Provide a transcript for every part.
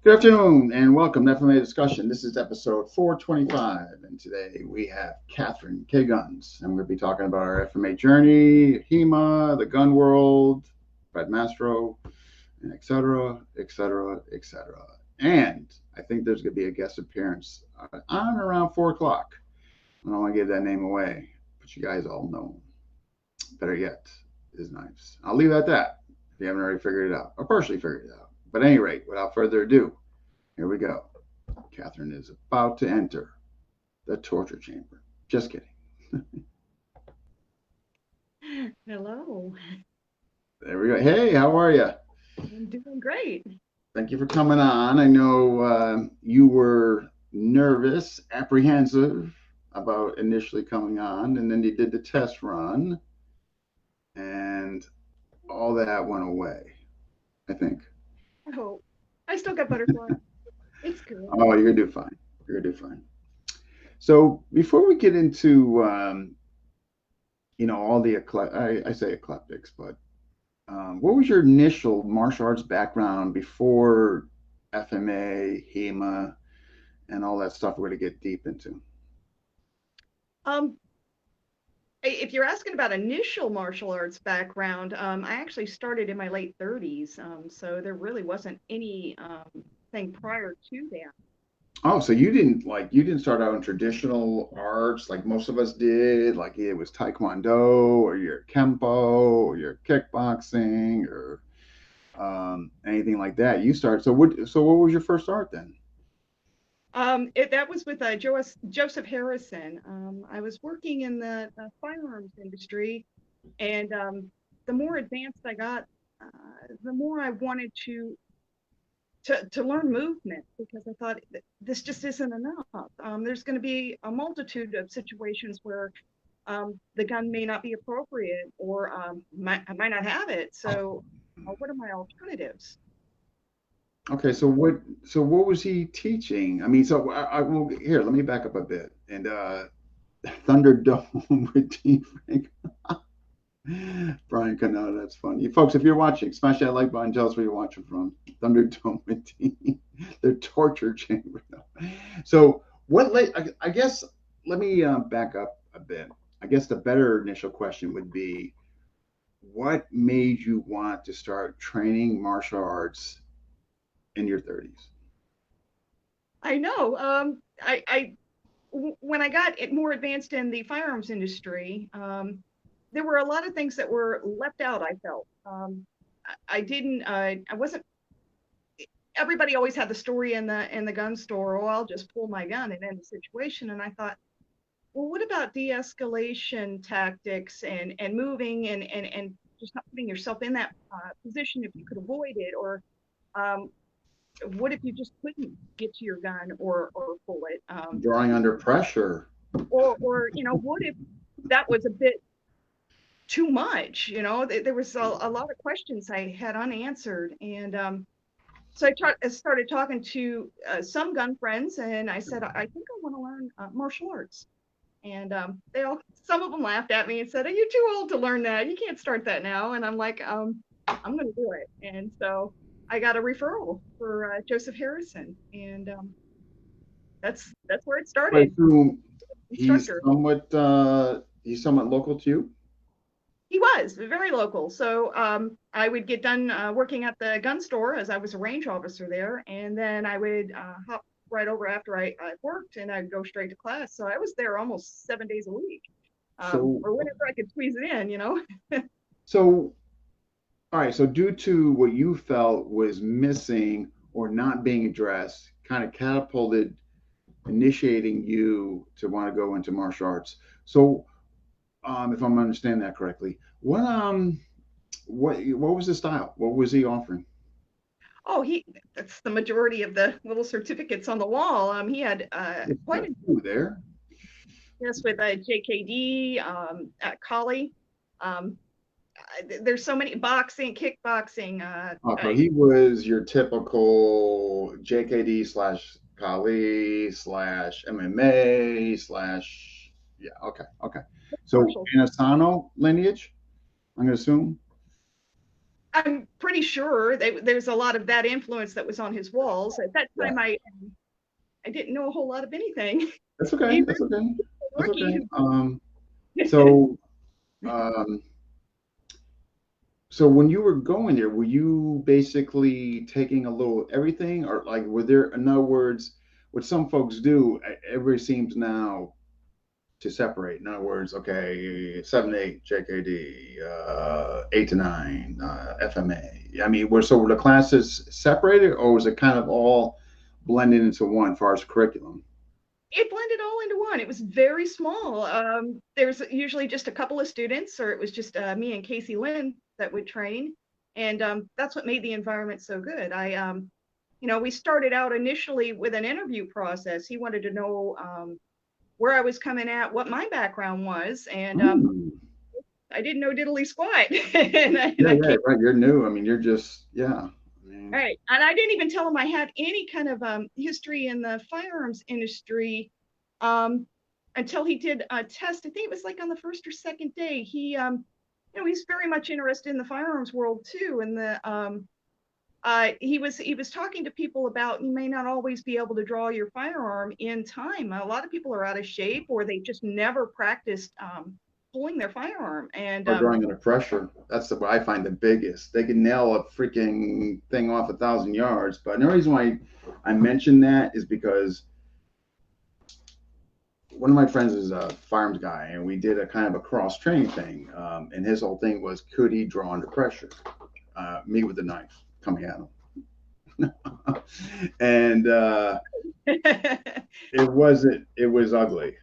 Good afternoon and welcome to FMA Discussion. This is episode 425, and today we have Katherine KGuns, and we're going to be talking about our FMA journey, HEMA, the gun world, Fred Mastro, and et cetera, et cetera, et cetera. And I think there's going to be a guest appearance on around 4 o'clock. I don't want to give that name away, but you guys all know him. Better yet, his knives. I'll leave it at that if you haven't already figured it out, or partially figured it out. But at any rate, without further ado, here we go. Katherine is about to enter the torture chamber. Just kidding. Hello. There we go. Hey, how are you? I'm doing great. Thank you for coming on. I know you were nervous, apprehensive about initially coming on, and then you did the test run, and all that went away, I think. I hope. I still got butterflies. It's good. Oh, you're going to do fine. You're going to do fine. So before we get into, all the, I say eclectics, but what was your initial martial arts background before FMA, HEMA, and all that stuff we're going to get deep into? Um, if you're asking about initial martial arts background, I actually started in my late 30s. So there really wasn't any thing prior to that. Oh, so you didn't start out in traditional arts like most of us did, like it was Taekwondo or your Kempo or your kickboxing or anything like that. You started. So what was your first art then? That was with Joseph Harrison. I was working in the firearms industry, and the more advanced I got, the more I wanted to learn movement because I thought this just isn't enough. There's going to be a multitude of situations where the gun may not be appropriate or I might not have it. So, what are my alternatives? Okay, so what was he teaching? I mean, so I will here. Let me back up a bit. And Thunderdome with Dean Frank. Brian Cano, that's funny. Folks, if you're watching, smash that like button. Tell us where you're watching from. Thunderdome with Dean. The torture chamber. So what? I guess let me back up a bit. I guess the better initial question would be, what made you want to start training martial arts in your 30s? I know. When I got it more advanced in the firearms industry, there were a lot of things that were left out. I felt I didn't. I wasn't. Everybody always had the story in the gun store. Oh, I'll just pull my gun and end the situation. And I thought, well, what about de-escalation tactics and moving and just not putting yourself in that position if you could avoid it, or um, what if you just couldn't get to your gun or pull it, Drawing under pressure. or what if that was a bit too much? There was a lot of questions I had unanswered, and so I started talking to some gun friends, and I said, I think I want to learn martial arts. And some of them laughed at me and said, "Are you too old to learn that? You can't start that now." And I'm like, I'm going to do it. And so I got a referral for Joseph Harrison, and that's where it I started. assume he's Instructor. somewhat local to you. He was very local. So I would get done working at the gun store as I was a range officer there, and then I would hop right over after I worked, and I'd go straight to class. So I was there almost 7 days a week, So or whenever I could squeeze it in. so all right. So due to what you felt was missing or not being addressed, kind of catapulted initiating you to want to go into martial arts. So if I'm understanding that correctly, what was the style? What was he offering? Oh, that's the majority of the little certificates on the wall. He had It's quite got a two there. yes with JKD at Collie. Um, there's so many boxing, kickboxing. So he was your typical JKD slash Kali slash MMA slash, yeah, okay. So Marshall. Anasano lineage, I'm gonna assume. I'm pretty sure there's a lot of that influence that was on his walls. At that Yeah. time, I didn't know a whole lot of anything. That's okay. Even That's okay. a That's rookie okay. who. So, um, so when you were going there, were you basically taking a little everything, or like were there, in other words, what some folks do, everybody seems now to separate. In other words, okay, 7 to 8 JKD, 8 to 9 FMA. I mean, were the classes separated, or was it kind of all blended into one as far as curriculum? It blended all into one. It was very small. There's usually just a couple of students, or it was just me and Casey Lynn that would train, and that's what made the environment so good. We started out initially with an interview process. He wanted to know where I was coming at, what my background was, and Mm. I didn't know diddly squat. and, I, and Yeah, I yeah, came right. You're new. I mean, you're just, yeah. I mean, right, and I didn't even tell him I had any kind of history in the firearms industry um, until he did a test. I think it was like on the first or second day. He's very much interested in the firearms world too, and he was talking to people about you may not always be able to draw your firearm in time. A lot of people are out of shape or they just never practiced pulling their firearm. And or drawing under pressure. That's what I find the biggest. They can nail a freaking thing off 1,000 yards. But the reason why I mention that is because one of my friends is a firearms guy, and we did a kind of a cross training thing. And his whole thing was, could he draw under pressure? Me with the knife coming at him. And it wasn't. It was ugly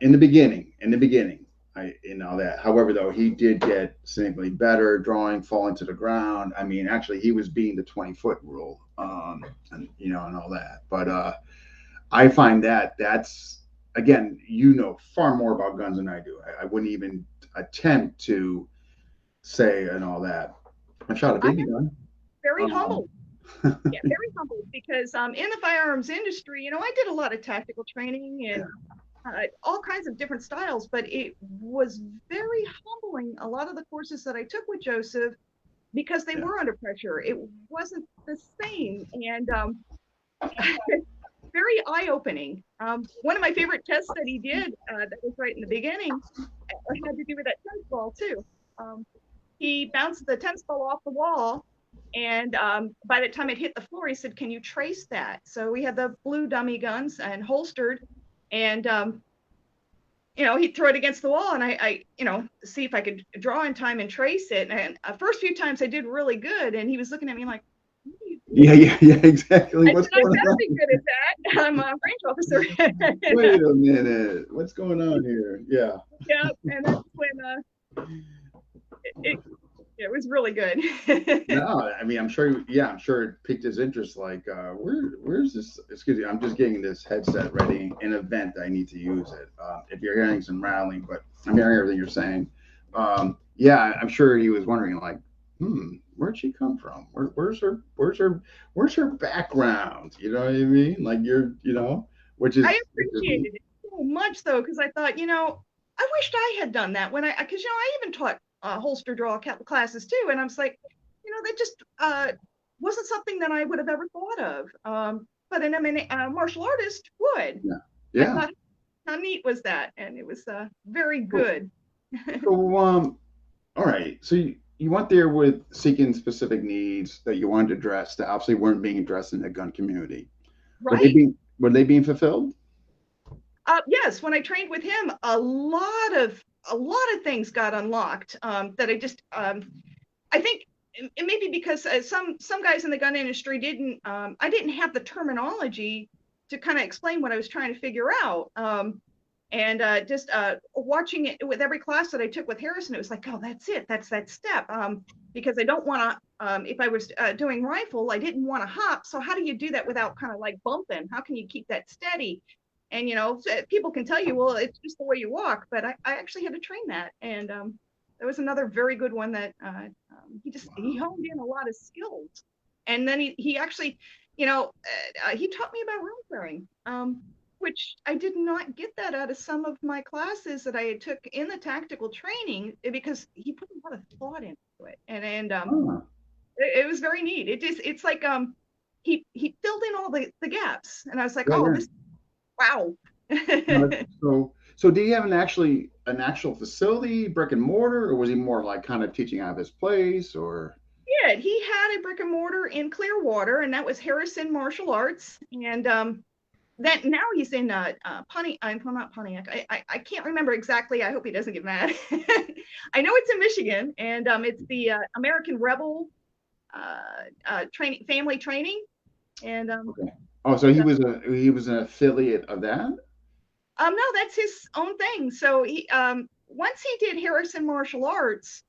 in the beginning. In the beginning, that. However, though, he did get significantly better drawing, falling to the ground. I mean, actually, he was beating the 20-foot rule, and and all that. But I find that's again, far more about guns than I do. I wouldn't even attempt to say and all that. I shot a I BB am gun. very Um, humbled. Yeah, very humbled because in the firearms industry, I did a lot of tactical training and all kinds of different styles, but it was very humbling. A lot of the courses that I took with Joseph, because they yeah. were under pressure, it wasn't the same. And very eye-opening. One of my favorite tests that he did, that was right in the beginning, had to do with that tennis ball too. Um, he bounced the tennis ball off the wall, and by the time it hit the floor, he said, "Can you trace that?" So we had the blue dummy guns and holstered, and he'd throw it against the wall, and I see if I could draw in time and trace it. And first few times I did really good, and he was looking at me like, "What are you Yeah, doing?" yeah, yeah, exactly. I What's said, "I'm going on? very good at that. I'm a range officer." Wait a minute. What's going on here? Yeah. Yeah, and that's when it it was really good. No, I mean, I'm sure. Yeah, I'm sure it piqued his interest. Like, where's this? Excuse me, I'm just getting this headset ready in event I need to use it. If you're hearing some rattling, but I'm hearing everything you're saying. Yeah, I'm sure he was wondering, like, where'd she come from? Where's her background? You know what I mean? Like, which I is neat. appreciated it so much though, because I thought, I wished I had done that because I even taught holster draw classes too, and I was like, that just wasn't something that I would have ever thought of. But an a martial artist would. Yeah, I yeah. thought, how neat was that? And it was very So, good. so all right. So you went there with seeking specific needs that you wanted to address that obviously weren't being addressed in the gun community. Were they Right. being fulfilled? Yes, when I trained with him, a lot of things got unlocked that I think it may be because some guys in the gun industry didn't I didn't have the terminology to kind of explain what I was trying to figure out. And just watching it with every class that I took with Harrison, it was like, oh, that's it, that's that step. Because I don't want to, if I was doing rifle, I didn't want to hop. So how do you do that without kind of like bumping? How can you keep that steady? And people can tell you, well, it's just the way you walk, but I actually had to train that. And there was another very good one that he honed in a lot of skills. And then he actually, he taught me about room clearing, which I did not get that out of some of my classes that I took in the tactical training because he put a lot of thought into it. And Huh. it was very neat. It's like he filled in all the gaps, and I was like, Yeah, oh, yeah. this wow. So did he have an actual facility, brick and mortar, or was he more like kind of teaching out of his place, or? Yeah, he had a brick and mortar in Clearwater, and that was Harrison Martial Arts. And that now he's in Pontiac. I'm well, not Pontiac. I can't remember exactly. I hope he doesn't get mad. I know it's in Michigan, and it's the American Rebel training family training. And Okay. Oh, so he was an affiliate of that? no, that's his own thing. So he once he did Harrison Martial Arts,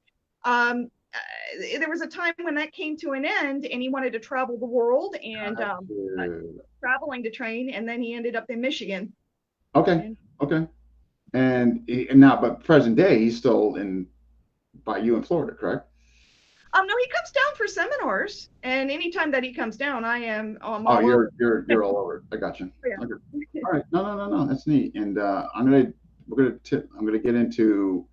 there was a time when that came to an end, and he wanted to travel the world and traveling to train, and then he ended up in Michigan. Okay. And Okay. And now, but present day, he's still in by you in Florida, correct? no, he comes down for seminars, and anytime that he comes down, I'm Oh, all over. you're all over it. I got you. Okay. Yeah. All right. No. That's neat. And I'm gonna get into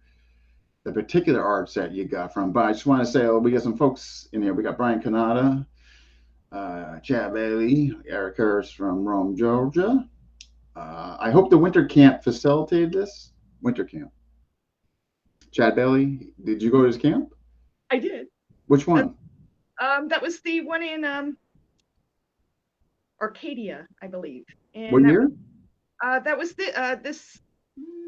the particular arts that you got from. But I just want to say we got some folks in here. We got Brian Canada, Chad Bailey, Eric Harris from Rome, Georgia. I hope the winter camp facilitated this. Winter camp. Chad Bailey, did you go to his camp? I did. Which one? That was the one in Arcadia, I believe, What and year? that was the this.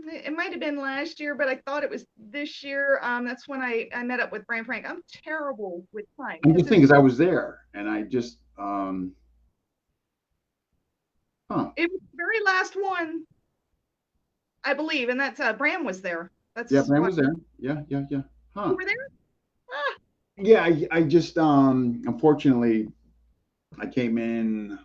It might have been last year, but I thought it was this year. That's when I met up with Brian Frank. I'm terrible with time I'm because just thinking, because I was there, and I just, huh? it was the very last one, I believe, and that's Bram was there. Yeah, That's Bram why was there. Yeah. you Huh? were there. Ah, Yeah, I just, unfortunately, I came in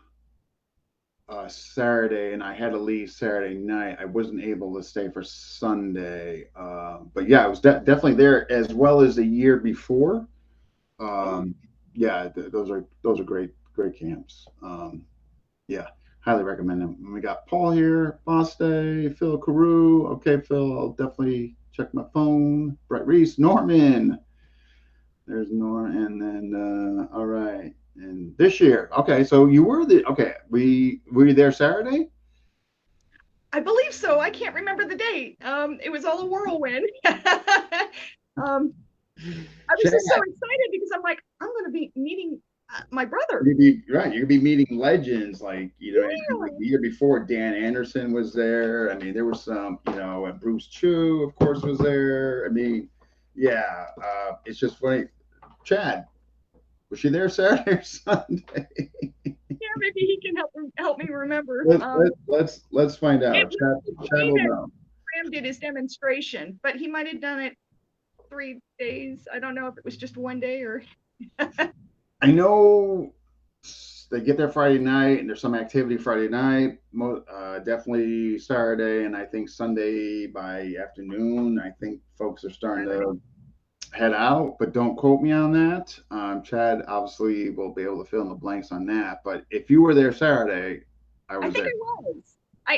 Saturday, and I had to leave Saturday night. I wasn't able to stay for Sunday, but yeah, I was definitely there as well as the year before. oh, Um, yeah, those are great camps. Yeah, highly recommend them. And we got Paul here, Boste, Phil Carew. Okay, Phil, I'll definitely check my phone. Brett Reese, Norman. There's Nora, and then all right. And this year, okay, so you were the okay. We were you there Saturday? I believe so. I can't remember the date. It was all a whirlwind. I was just so Chad, excited because I'm like, I'm going to be meeting my brother. you'd be right. You'd be meeting legends like Yeah. the year before. Dan Anderson was there. I mean, there was some, and Bruce Chu, of course, was there. I mean, yeah. It's just funny. Chad, was she there Saturday or Sunday? Yeah, maybe he can help me remember. Let's find It out. was Chad, the Chad day will that know. Graham did his demonstration, but he might have done it 3 days. I don't know if it was just one day or. I know they get there Friday night, and there's some activity Friday night. Definitely Saturday, and I think Sunday by afternoon. I think folks are starting to head out, but don't quote me on that. Chad obviously will be able to fill in the blanks on that. But if you were there Saturday, I I was think there. I was.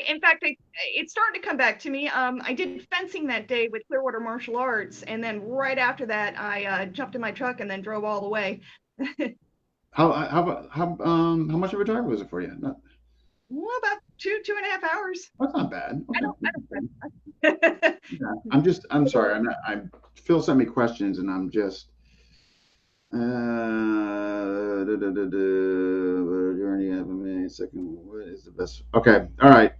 In fact, it's starting to come back to me. I did fencing that day with Clearwater Martial Arts, and then right after that, I jumped in my truck and then drove all the way. How much of a drive was it for you? Well, about 2.5 hours. That's not bad. I Okay. don't. I don't. Yeah. I'm sorry. Phil sent me questions, and I'm just journey of a second. What is the best? Okay. All right.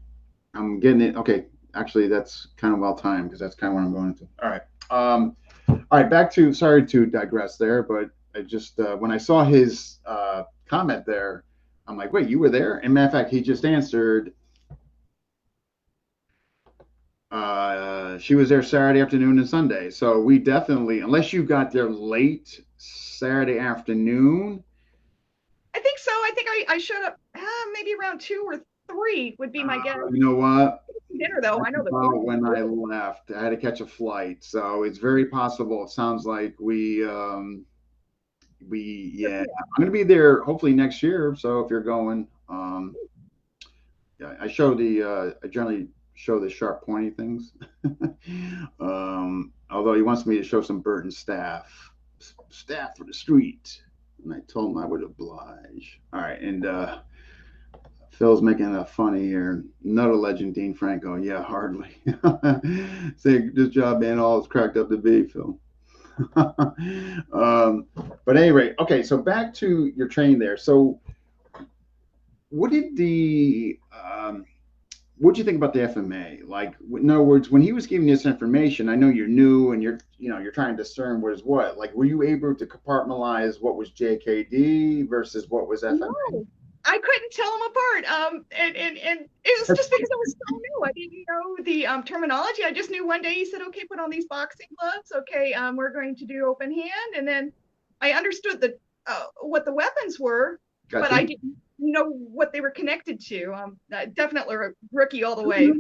I'm getting it. Okay. Actually, that's kind of well timed because that's kind of what I'm going to. All right. All right. Back to, sorry to digress there, but I just, when I saw his comment there, I'm like, wait, you were there? And matter of fact, he just answered, she was there Saturday afternoon and Sunday. So we definitely, unless you got there late Saturday afternoon, I think so. I think I showed up maybe around 2 or 3 would be my guess. you know what? Dinner though, I That's know the food about was when I good. left. I had to catch a flight, so it's very possible. It sounds like yeah. I'm gonna be there hopefully next year. So if you're going, yeah, I generally show the sharp pointy things. Although he wants me to show some Burton staff for the street. and I told him I would oblige. All right, and Phil's making a funny here. Another legend, Dean Franco. Yeah, hardly. Say, good job being all it's cracked up to be, Phil. But anyway, okay, so back to your training there. So what did the what do you think about the FMA? Like, in other words, when he was giving this information, I know you're new and you're trying to discern what is what. Like, were you able to compartmentalize what was JKD versus what was FMA? No, I couldn't tell them apart. And it was just because I was so new. I didn't know the terminology. I just knew one day he said, "Okay, put on these boxing gloves. Okay, we're going to do open hand." And then I understood the what the weapons were, but I Gotcha. didn't know what they were connected to. Definitely a rookie all the way.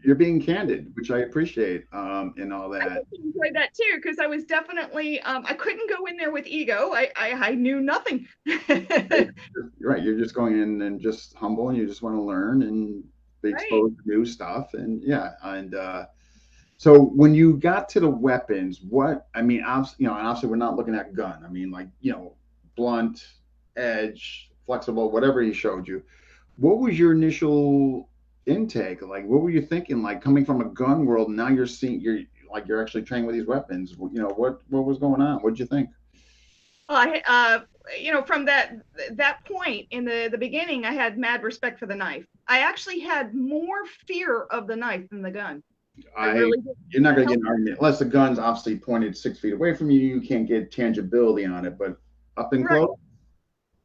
You're being candid, which I appreciate, and all I that. enjoyed that too because I was definitely I couldn't go in there with ego. I knew nothing. You're right. You're just going in and just humble, and you just want to learn and be Right. exposed to new stuff, and yeah, and so when you got to the weapons, what I mean, obviously, and obviously we're not looking at gun. I mean, like blunt, edge, flexible, whatever he showed you. What was your initial intake? Like, what were you thinking? Like coming from a gun world, now you're seeing you're actually training with these weapons. What was going on? What did you think? I from that point in the beginning, I had mad respect for the knife. I actually had more fear of the knife than the gun. I I really did. You're not That going to get helped. an argument unless the gun's obviously pointed 6 feet away from you. You can't get tangibility on it, but up and Right. close,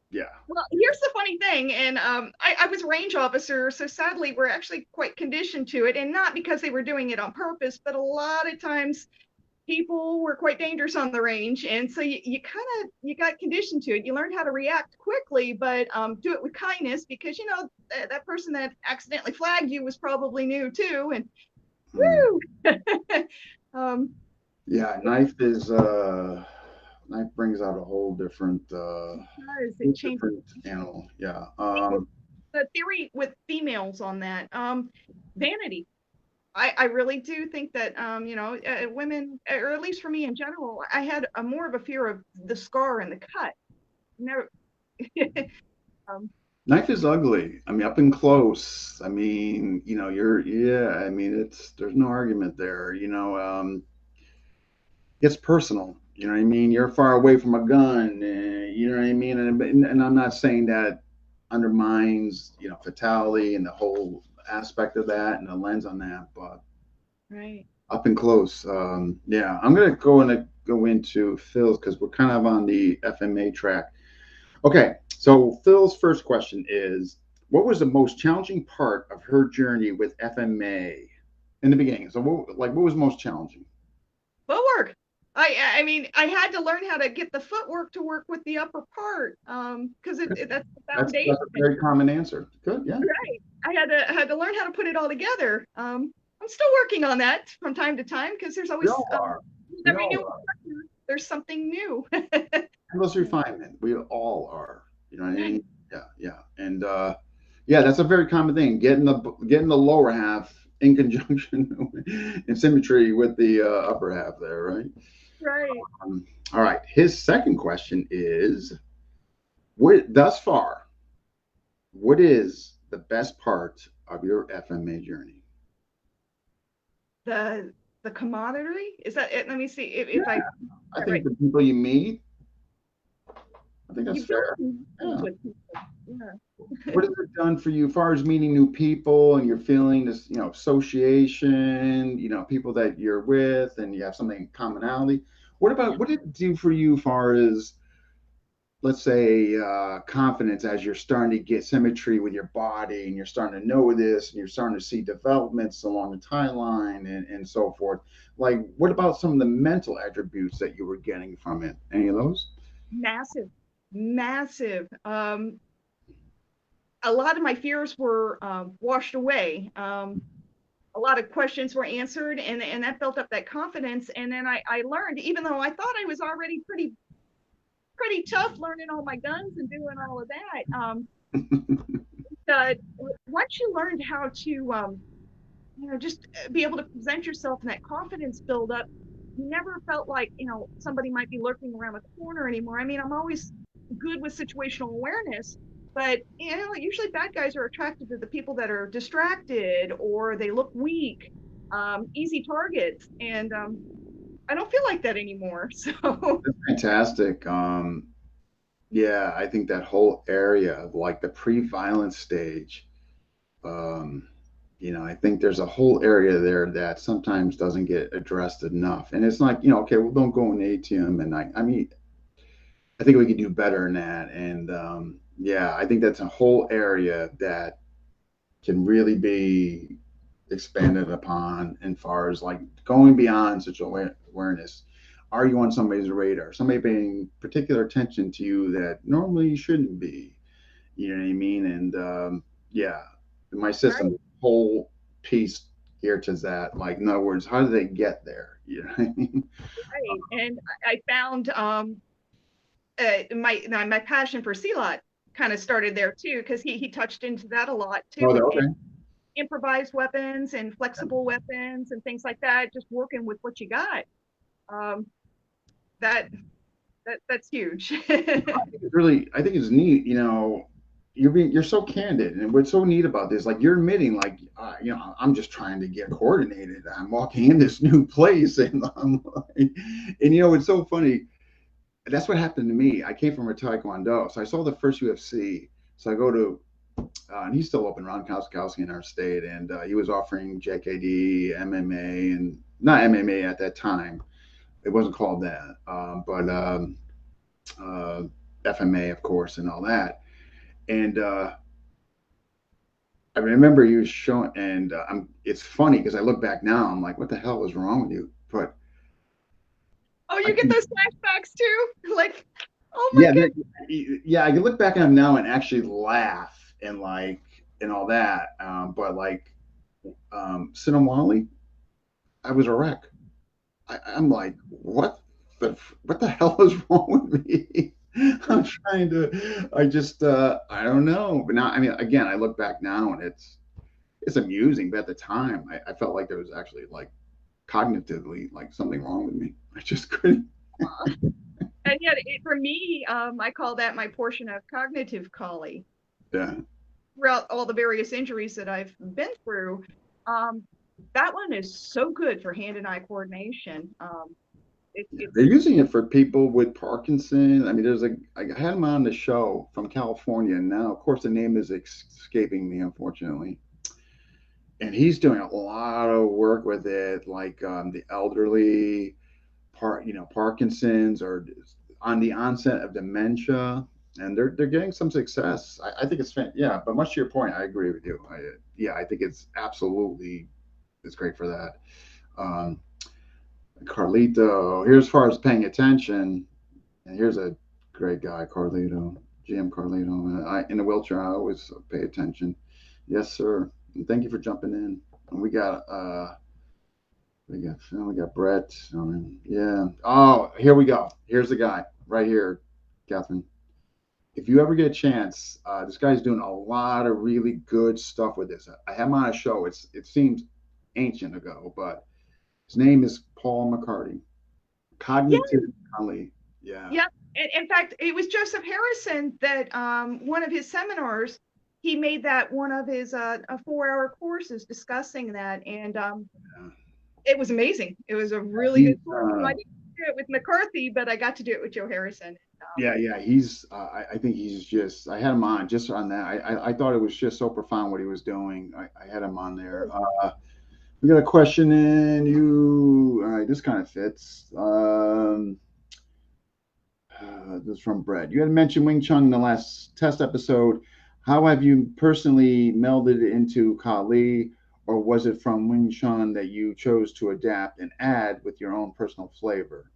yeah. Well, here's the funny thing, and I was a range officer, so sadly we're actually quite conditioned to it, and not because they were doing it on purpose, but a lot of times people were quite dangerous on the range, and so you kind of you got conditioned to it. You learned how to react quickly, but do it with kindness because that person that accidentally flagged you was probably new too, and Mm. woo. um, Yeah, knife brings out a it whole changes. different animal. Yeah. I think the theory with females on that vanity. I really do think that women, or at least for me in general, I had a more of a fear of the scar and the cut. Never. um, Knife is ugly. I mean, up and close. I mean, yeah. I mean, there's no argument there. It's personal. You know what I mean? You're far away from a gun. You know what I mean? And I'm not saying that undermines fatality and the whole aspect of that and the lens on that, but right. up and close. Yeah, I'm gonna go into Phil's because we're kind of on the FMA track. Okay, so Phil's first question is, what was the most challenging part of her journey with FMA in the beginning? So, what was most challenging? Footwork. I mean, I had to learn how to get the footwork to work with the upper part, because that's the That's foundation. a very common answer. Good, yeah. Right. I had to learn how to put it all together. I'm still working on that from time to time because there's We always all are. We every all new are. instructor, there's something new. Endless refinement. We all are. You know what I mean? Yeah, yeah. And yeah, that's a very common thing. Getting the lower half in conjunction in symmetry with the upper half there, right? Right. All right. His second question is, what thus far, what is the best part of your FMA journey? The commodity is that it? Let me see Yeah, if I I that think right. the people you meet, I think that's You build fair. connections Yeah. with people. Yeah. What has it done for you as far as meeting new people and you're feeling this, association, people that you're with and you have something in commonality? What did it do for you as far as, let's say, confidence as you're starting to get symmetry with your body and you're starting to know this and you're starting to see developments along the tie line and so forth? Like, what about some of the mental attributes that you were getting from it? Any of those? Massive, massive. A lot of my fears were washed away. A lot of questions were answered, and that built up that confidence. And then I learned, even though I thought I was already pretty tough, learning all my guns and doing all of that. Uh, Once you learned how to just be able to present yourself and that confidence build up, you never felt like somebody might be lurking around the corner anymore. I mean, I'm always good with situational awareness. But usually bad guys are attracted to the people that are distracted or they look weak, easy targets. And I don't feel like that anymore. So That's fantastic. Yeah, I think that whole area of like the pre-violence stage, um, I think there's a whole area there that sometimes doesn't get addressed enough. And it's like, okay, well, don't go in the ATM. And I mean, I think we could do better than that. And yeah, I think that's a whole area that can really be expanded upon as far as like going beyond such awareness. Are you on somebody's radar? Somebody paying particular attention to you that normally you shouldn't be. You know what I mean? And yeah, my right, system whole piece here to that. Like, in other words, how do they get there? You know what I mean? right. And I found my passion for Sealot kind of started there too, because he touched into that a lot too, Oh, and okay. improvised weapons and flexible weapons and things like that, just working with what you got. Um, that that's huge. It's really, I think it's neat. You're so candid, and what's so neat about this, like you're admitting, like I'm just trying to get coordinated. I'm walking in this new place, and I'm like, and it's so funny. That's what happened to me. I came from a Taekwondo, so I saw the first UFC. So I go to, and he's still open, Ron Kowski in our state, and he was offering JKD, MMA, and not MMA at that time. It wasn't called that, but uh, FMA, of course, and all that. And I remember he was showing, and it's funny because I look back now, I'm like, what the hell is wrong with you? But Oh, I you get can, those flashbacks too? Like, oh my yeah, goodness. yeah, I can look back on him now and actually laugh and like and all that. But like Sinawali, I was a wreck. I'm like, what the hell is wrong with me? I'm trying to, I don't know. But now, I mean, again, I look back now and it's amusing, but at the time, I felt like there was actually like cognitively like something wrong with me. I just couldn't. And yet, for me, I call that my portion of cognitive collie. Yeah, Throughout all the various injuries that I've been through, um, that one is so good for hand and eye coordination. they're It's using it for people with Parkinson. I mean, I had him on the show from California, and now, of course, the name is escaping me, unfortunately. And he's doing a lot of work with it, like the elderly, Parkinson's or on the onset of dementia, and they're getting some success. I think it's yeah. But much to your point, I agree with you. Yeah, I think it's great for that. Um, Carlito, here's as far as paying attention, and here's a great guy, Carlito, GM Carlito. In the wheelchair, I always pay attention. Yes, sir. And thank you for jumping in. And we got Phil, we got Brett. Yeah. Oh, here we go. Here's the guy right here, Catherine. If you ever get a chance, this guy's doing a lot of really good stuff with this. I have him on a show. It seems ancient ago, but his name is Paul McCarty. yeah, Cognitive Collie. Yeah. yeah. And in fact, it was Joseph Harrison that one of his seminars, he made that one of his a 4 hour courses discussing that, and Yeah. it was amazing. It was a really He's good course. So I didn't do it with McCarthy, but I got to do it with Joe Harrison. yeah. He's I think he's just I had him on just on that. I thought it was just so profound what he was doing. I had him on there. We got a question in you. All right, this kind of fits. This is from Brett. You had mentioned Wing Chun in the last test episode. How have you personally melded it into Kali, or was it from Wing Chun that you chose to adapt and add with your own personal flavor?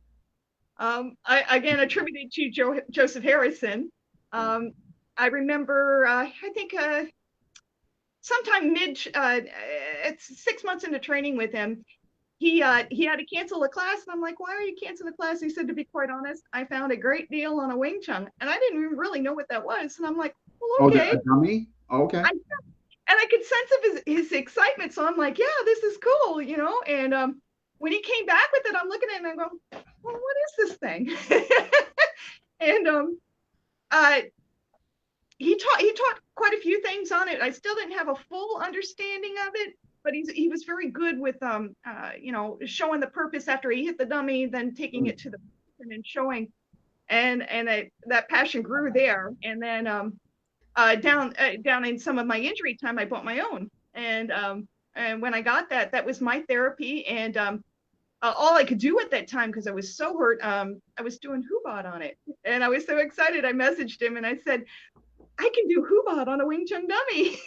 I again attributed to Joseph Harrison. Um, I remember, I think sometime it's 6 months into training with him. He had to cancel a class, and I'm like, why are you canceling the class? He said, to be quite honest, I found a great deal on a Wing Chun, and I didn't even really know what that was. And I'm like, well, Oh, okay. a dummy? Oh, okay. I and I could sense of his excitement, so I'm like, yeah, this is cool. And when he came back with it, I'm looking at it and I go, well, what is this thing? And uh, he taught quite a few things on it. I still didn't have a full understanding of it, but he was very good with showing the purpose after he hit the dummy, then taking it to the person and showing, that passion grew there. And then down in some of my injury time, I bought my own, and when I got that, that was my therapy. And all I could do at that time, because I was so hurt, I was doing Hubot on it, and I was so excited. I messaged him and I said, I can do Hubot on a Wing Chun dummy.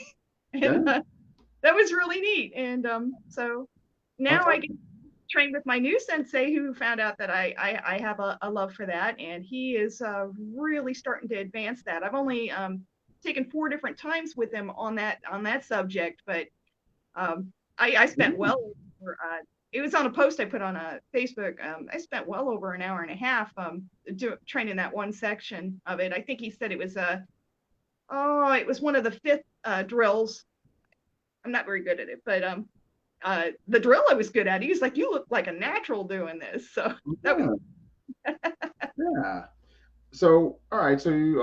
Yeah. And that was really neat. And so now I get trained with my new sensei, who found out that I have a love for that, and he is really starting to advance that. I've only taken 4 different times with him on that subject, but I spent well over, it was on a post I put on Facebook. I spent well over an hour and a half training that one section of it. I think he said it was it was one of the 5th drills. I'm not very good at it, but the drill I was good at. He was like, "You look like a natural doing this." So that was Yeah. So, all right. So you,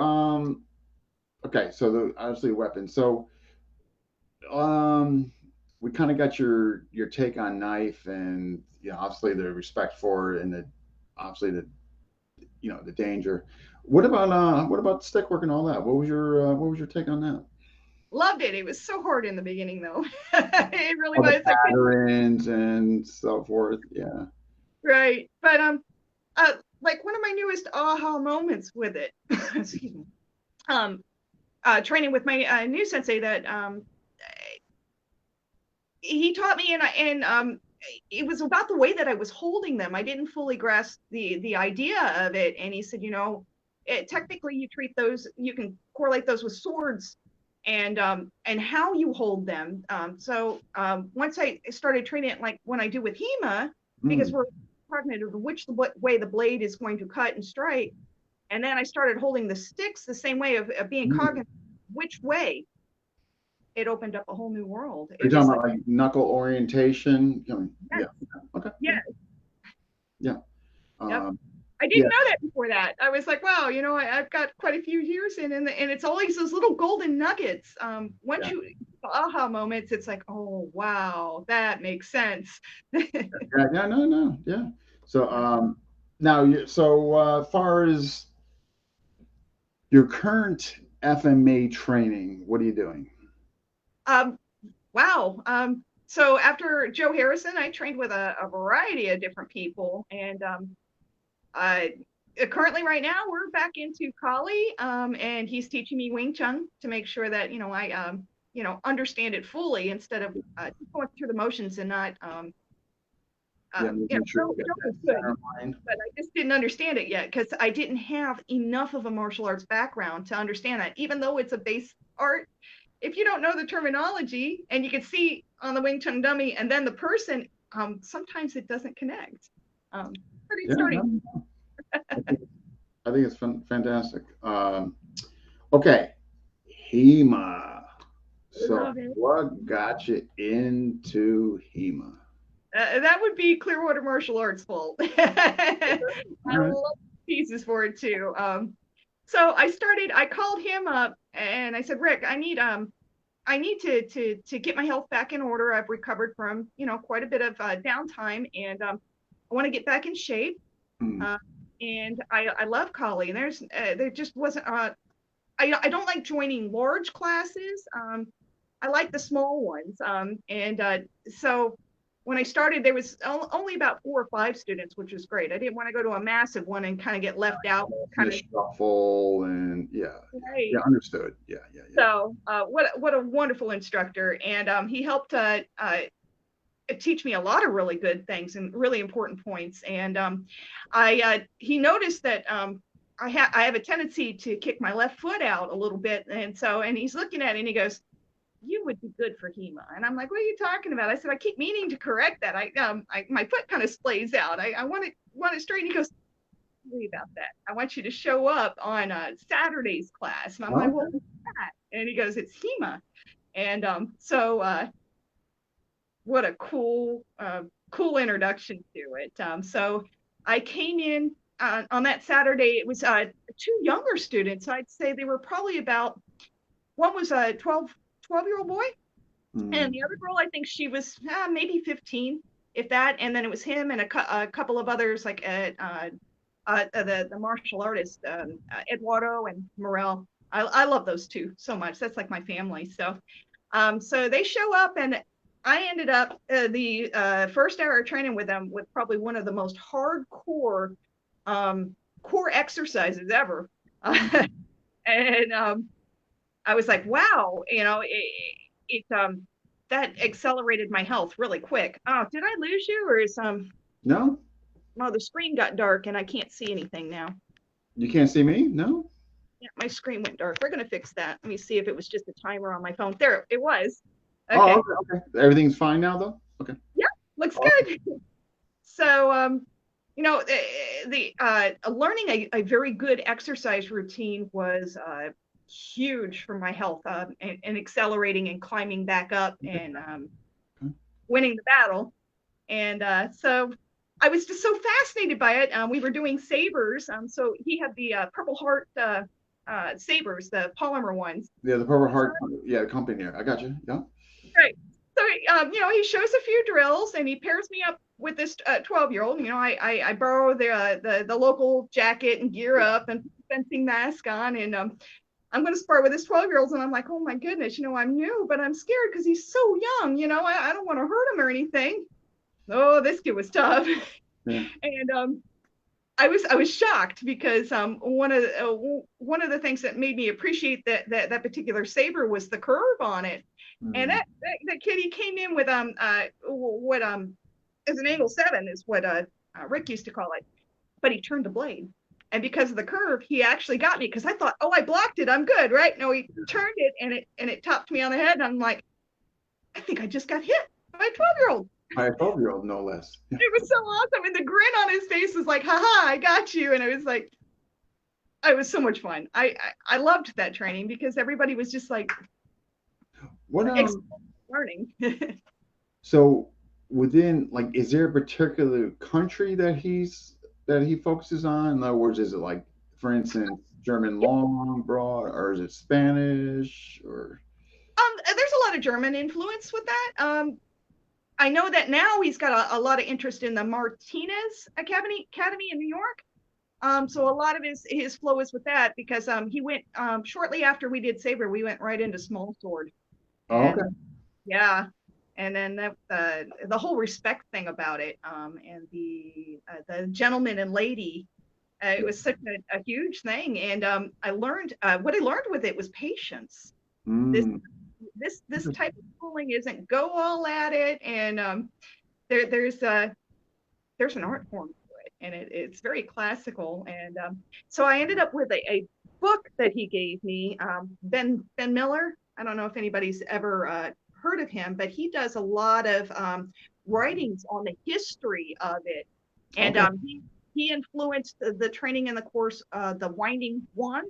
okay. So obviously weapons. So, um, we kind of got your take on knife, and obviously the respect for it, and obviously the danger. What about stick work and all that? What was your take on that? loved it. It was so hard in the beginning, though. It really All the was. I could, patterns and so forth. Yeah. right, but like one of my newest aha moments with it. Excuse me. Um, training with my new sensei, that he taught me, and it was about the way that I was holding them. I didn't fully grasp the idea of it, and he said, technically you treat those, you can correlate those with swords, and how you hold them. Once I started training it like when I do with HEMA, because Mm. we're cognitive of what way the blade is going to cut and strike, and then I started holding the sticks the same way, of being Mm. cognitive which way. It opened up a whole new world. Are you It was talking like, about like knuckle orientation? yes, Yeah. Okay. yes, Yeah. Yeah. yep. Um, I yeah. didn't know that before that. I was like, wow, I've got quite a few years in, and it's always those little golden nuggets. Once Yeah. you, the aha moments, it's like, oh wow, that makes sense. Yeah. Yeah. No. No. Yeah. So now far as your current FMA training, what are you doing? um, wow. So after Joe Harrison, I trained with a variety of different people, and I currently right now we're back into Kali, and he's teaching me Wing Chun to make sure that I understand it fully, instead of just going through the motions and not Yeah. Making sure you Joe got that was good, center line. but I just didn't understand it yet, because I didn't have enough of a martial arts background to understand that. Even though it's a base art, if you don't know the terminology, and you can see on the Wing Chun dummy and then the person, sometimes it doesn't connect. Pretty Yeah. starting. No, I think it's fantastic. Okay. HEMA. So Love it. what got you into HEMA? That would be Clearwater Martial Arts fault. I All right. love pieces for it too. So I called him up and I said, Rick, I need to get my health back in order. I've recovered from, quite a bit of downtime, and I want to get back in shape. Mm. Uh, and I love Kali. There just wasn't, I don't like joining large classes. I like the small ones. So when I started, there was only about 4 or 5 students, which was great. I didn't want to go to a massive one and kind of get left out. The Kind of shuffle and yeah, yeah, right. understood. Yeah, yeah, yeah. So what a wonderful instructor, and he helped teach me a lot of really good things and really important points. And he noticed that I have a tendency to kick my left foot out a little bit, and he's looking at it and he goes, "You would be good for HEMA." And I'm like, "What are you talking about?" I said, "I keep meaning to correct that. My foot kind of splays out. I want it straight." And he goes, "Worry about that. I want you to show up on Saturday's class." And I'm like, "Well, Okay. what's that?" And he goes, "It's HEMA." And what a cool introduction to it. So I came in. on that Saturday, it was two younger students. I'd say they were probably about, one was a 12-year-old boy, and the other girl, I think she was maybe 15, if that. And then it was him and a couple of others, like the martial artist, Eduardo and Morel. I love those two so much. That's like my family. So they show up, and I ended up the first hour of training with them with probably one of the most hardcore core exercises ever. And I was like, wow, it that accelerated my health really quick. Oh, did I lose you, or is No, oh, the screen got dark and I can't see anything now. you can't see me. No. Yeah, my screen went dark. We're gonna fix that. Let me see if it was just a timer on my phone. There, it was. Oh, Okay. okay. Okay. Everything's fine now, though. Okay. Yeah, looks Awesome. good. So, the learning a very good exercise routine was huge for my health, and accelerating and climbing back up and Okay. winning the battle. And so I was just so fascinated by it. We were doing sabers. So he had the Purple Heart sabers, the polymer ones. Yeah, the Purple Heart. Yeah, the company there. I got you. Yeah. Right. So, he shows a few drills and he pairs me up with this 12-year-old. I borrow the local jacket and gear up and fencing mask on, and I'm going to spar with this 12-year-old. And I'm like, oh my goodness, I'm new, but I'm scared because he's so young. I don't want to hurt him or anything. Oh, this kid was tough. Yeah. And I was shocked because one of the things that made me appreciate that particular saber was the curve on it. And that kid, he came in with what is an angle 7 is what Rick used to call it, but he turned the blade, and because of the curve, he actually got me, because I thought, oh, I blocked it, I'm good, right? No, he turned it, and it topped me on the head, and I'm like, I think I just got hit by a 12-year-old. By a 12-year-old, no less. Yeah. It was so awesome, and the grin on his face was like, haha, I got you. And it was like, it was so much fun. I loved that training because everybody was just like What learning. So within, like, is there a particular country that he focuses on? In other words, is it like, for instance, German long, broad, or is it Spanish, or? There's a lot of German influence with that. I know that now he's got a lot of interest in the Martinez Academy in New York. So a lot of his flow is with that, because he went shortly after we did saber, we went right into small sword. Oh, And okay. yeah, and then the whole respect thing about it, and the gentleman and lady, it was such a huge thing. And I learned what I learned with it was patience. This Mm. this type of schooling isn't go all at it, and there's an art form to it, and it's very classical. And so I ended up with a book that he gave me, Ben Miller. I don't know if anybody's ever heard of him, but he does a lot of writings on the history of it. And Okay. he influenced the training in the course, the winding wand.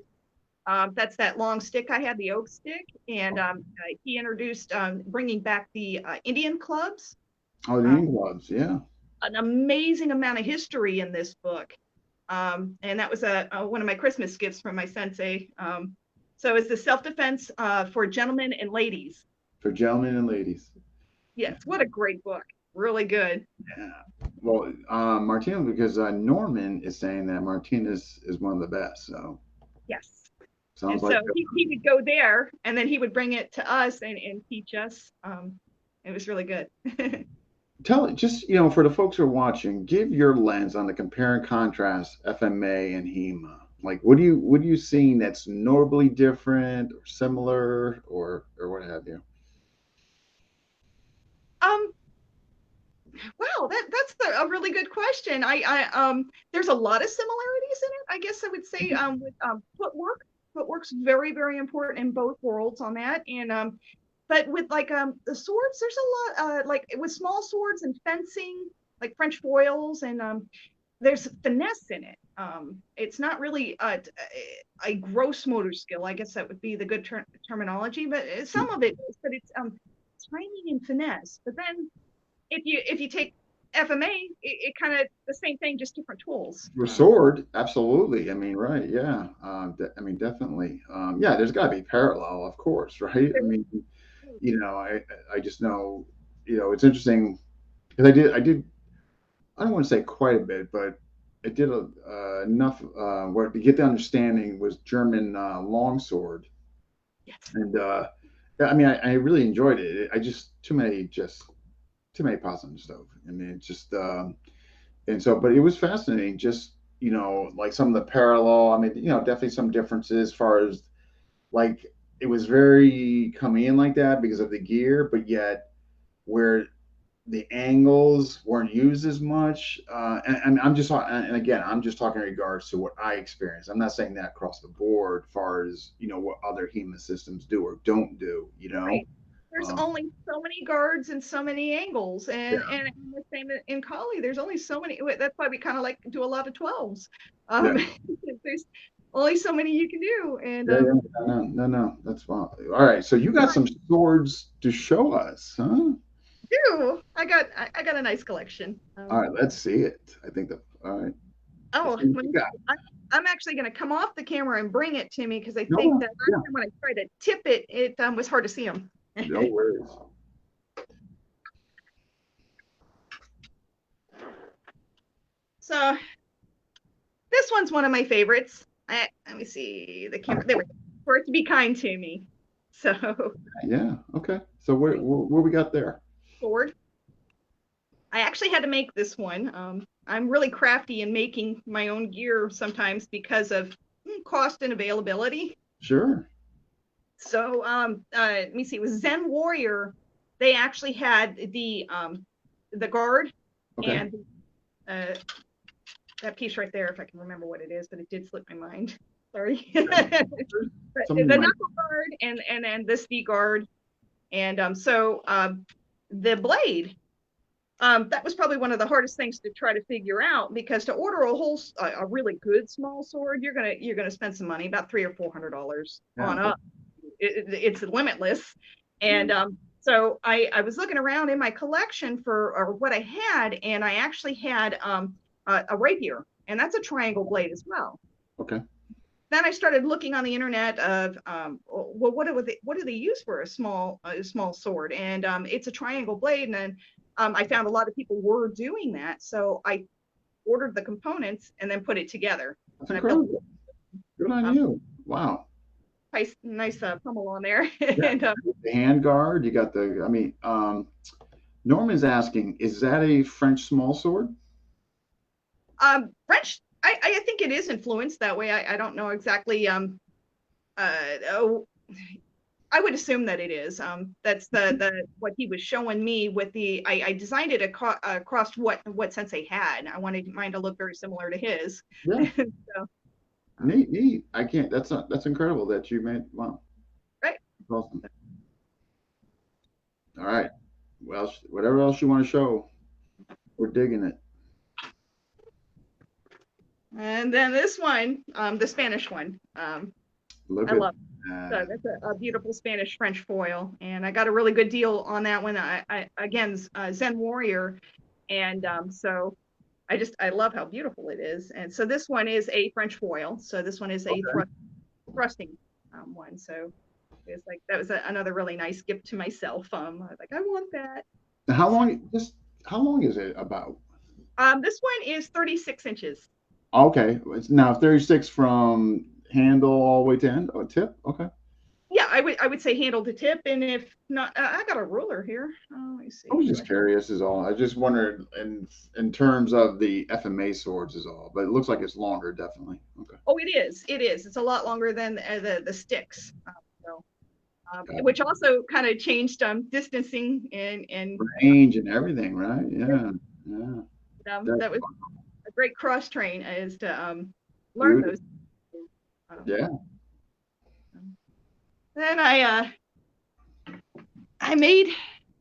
That's that long stick I had, the oak stick. And he introduced bringing back the Indian clubs. Oh, the Um, Ink Gloves. Yeah. an amazing amount of history in this book. And that was one of my Christmas gifts from my sensei. So it's the self-defense for gentlemen and ladies. For gentlemen and ladies. Yes, what a great book. Really good. Yeah. Well, Martinez, because Norman is saying that Martinez is one of the best. So Yes. sounds And like. so he would go there, and then he would bring it to us and teach us. It was really good. Tell just, for the folks who are watching, give your lens on the compare and contrast FMA and HEMA. Like, what are you seeing that's notably different or similar, or what have you? um, wow, that's a really good question. There's a lot of similarities in it. I guess I would say with footwork. Footwork's very, very important in both worlds on that. And but with like the swords, there's a lot like with small swords and fencing, like French foils, and there's finesse in it. It's not really a gross motor skill. I guess that would be the good terminology, but some of it is. But it's timing and finesse. But then if you take FMA, it kind of the same thing, just different tools. For sword, absolutely. I mean, right, yeah. I mean, definitely. Yeah, there's got to be parallel, of course, right? I mean, I just know, it's interesting because I don't want to say quite a bit, but I did enough where to get the understanding was German longsword, Yes. and yeah, I mean, I really enjoyed it. I just too many pots on the stove. I mean, it's just and so, but it was fascinating. Just like some of the parallel. I mean, definitely some differences as far as like it was very coming in like that because of the gear, but yet where the angles weren't used as much. And I'm just, and again, I'm just talking in regards to what I experienced. I'm not saying that across the board, as far as what other HEMA systems do or don't do. Right. There's Um, only so many guards and so many angles, and yeah, and the same in Kali. There's only so many. That's why we kind of like do a lot of 12s. yeah, There's only so many you can do, and yeah, yeah. No, no, no, that's fine. All right, so you got I some swords to show us, huh? do. I got a nice collection. All right, let's see it. I think the all right. Let's Oh, see what let you me got. see. I'm actually going to come off the camera and bring it to me because I No, think that last yeah, time when I tried to tip it, it was hard to see them. no worries. So this one's one of my favorites. Let me see the camera. There we go. For it to be kind to me. So, Yeah, okay. So what we got there? sword. I actually had to make this one. I'm really crafty in making my own gear sometimes because of cost and availability. Sure. So, let me see. It was Zen Warrior. They actually had the guard Okay. and uh, that piece right there, if I can remember what it is, but it did slip my mind. Sorry. But the Somebody might. knuckle guard and then the speed guard. And the blade, that was probably one of the hardest things to try to figure out because to order a really good small sword, you're gonna spend some money, about $300 or $400 Yeah. on up. It's limitless, Yeah. and so I was looking around in my collection for or what I had, and I actually had a rapier, and that's a triangle blade as well. Okay. Then I started looking on the internet of well, what do they use for a small sword? And it's a triangle blade, and then I found a lot of people were doing that, so I ordered the components and then put it together, That's and I built incredible. Good on um, you. Wow. nice pummel on there, Yeah. and The hand guard. You got the. I mean, Norman's asking, is that a French small sword? French. I think it is influenced that way. I don't know exactly. Oh, I would assume that it is. That's the what he was showing me with the. I designed it across what Sensei had. I wanted mine to look very similar to his. Yeah. So, Neat, neat. I can't. That's incredible that you made. Wow. right. That's awesome. All right. Well, whatever else you want to show, we're digging it. And then this one, the Spanish one. Look I at love. So that. that's a beautiful Spanish French foil, and I got a really good deal on that one. Again, Zen Warrior, and so I love how beautiful it is. And so this one is a French foil. So this one is a Okay. thrusting one. So it's like that was another really nice gift to myself. I was like, I want that. Now, how long? Just how long is it about? This one is 36 inches. Okay. It's now 36 from handle all the way to end. Oh, tip. Okay. Yeah, I would say handle to tip, and if not, I got a ruler here. Let me I was see. just curious, is all. I just wondered in terms of the FMA swords, is all. But it looks like it's longer, definitely. Okay. Oh, it is. It is. It's a lot longer than the sticks. So, Got which also kind of changed distancing and range and everything, right? Yeah. Yeah. That's that was a great cross train is to learn beautiful. those. Um, Yeah. then I made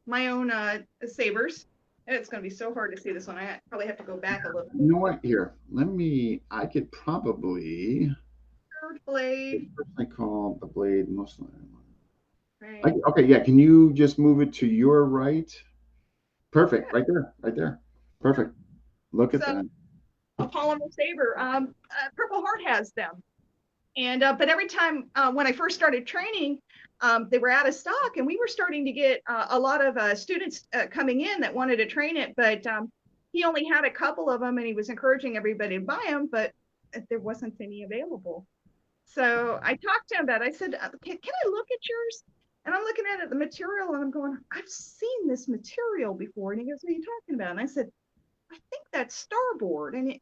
my own sabers. And it's going to be so hard to see this one. I probably have to go back a little bit. You know what? Here, I could probably. Curved blade, I call the blade most. right? Okay, yeah. Can you just move it to your right? Perfect. Yeah. Right there. Right there. Perfect. Look at So that. a polymer saber. Purple Heart has them. And but every time when I first started training, they were out of stock, and we were starting to get a lot of students coming in that wanted to train it. But he only had a couple of them, and he was encouraging everybody to buy them, but there wasn't any available. So I talked to him about it. I said, can I look at yours? And I'm looking at it, the material, and I'm going, I've seen this material before. And he goes, what are you talking about? And I said, I think that's Starboard. And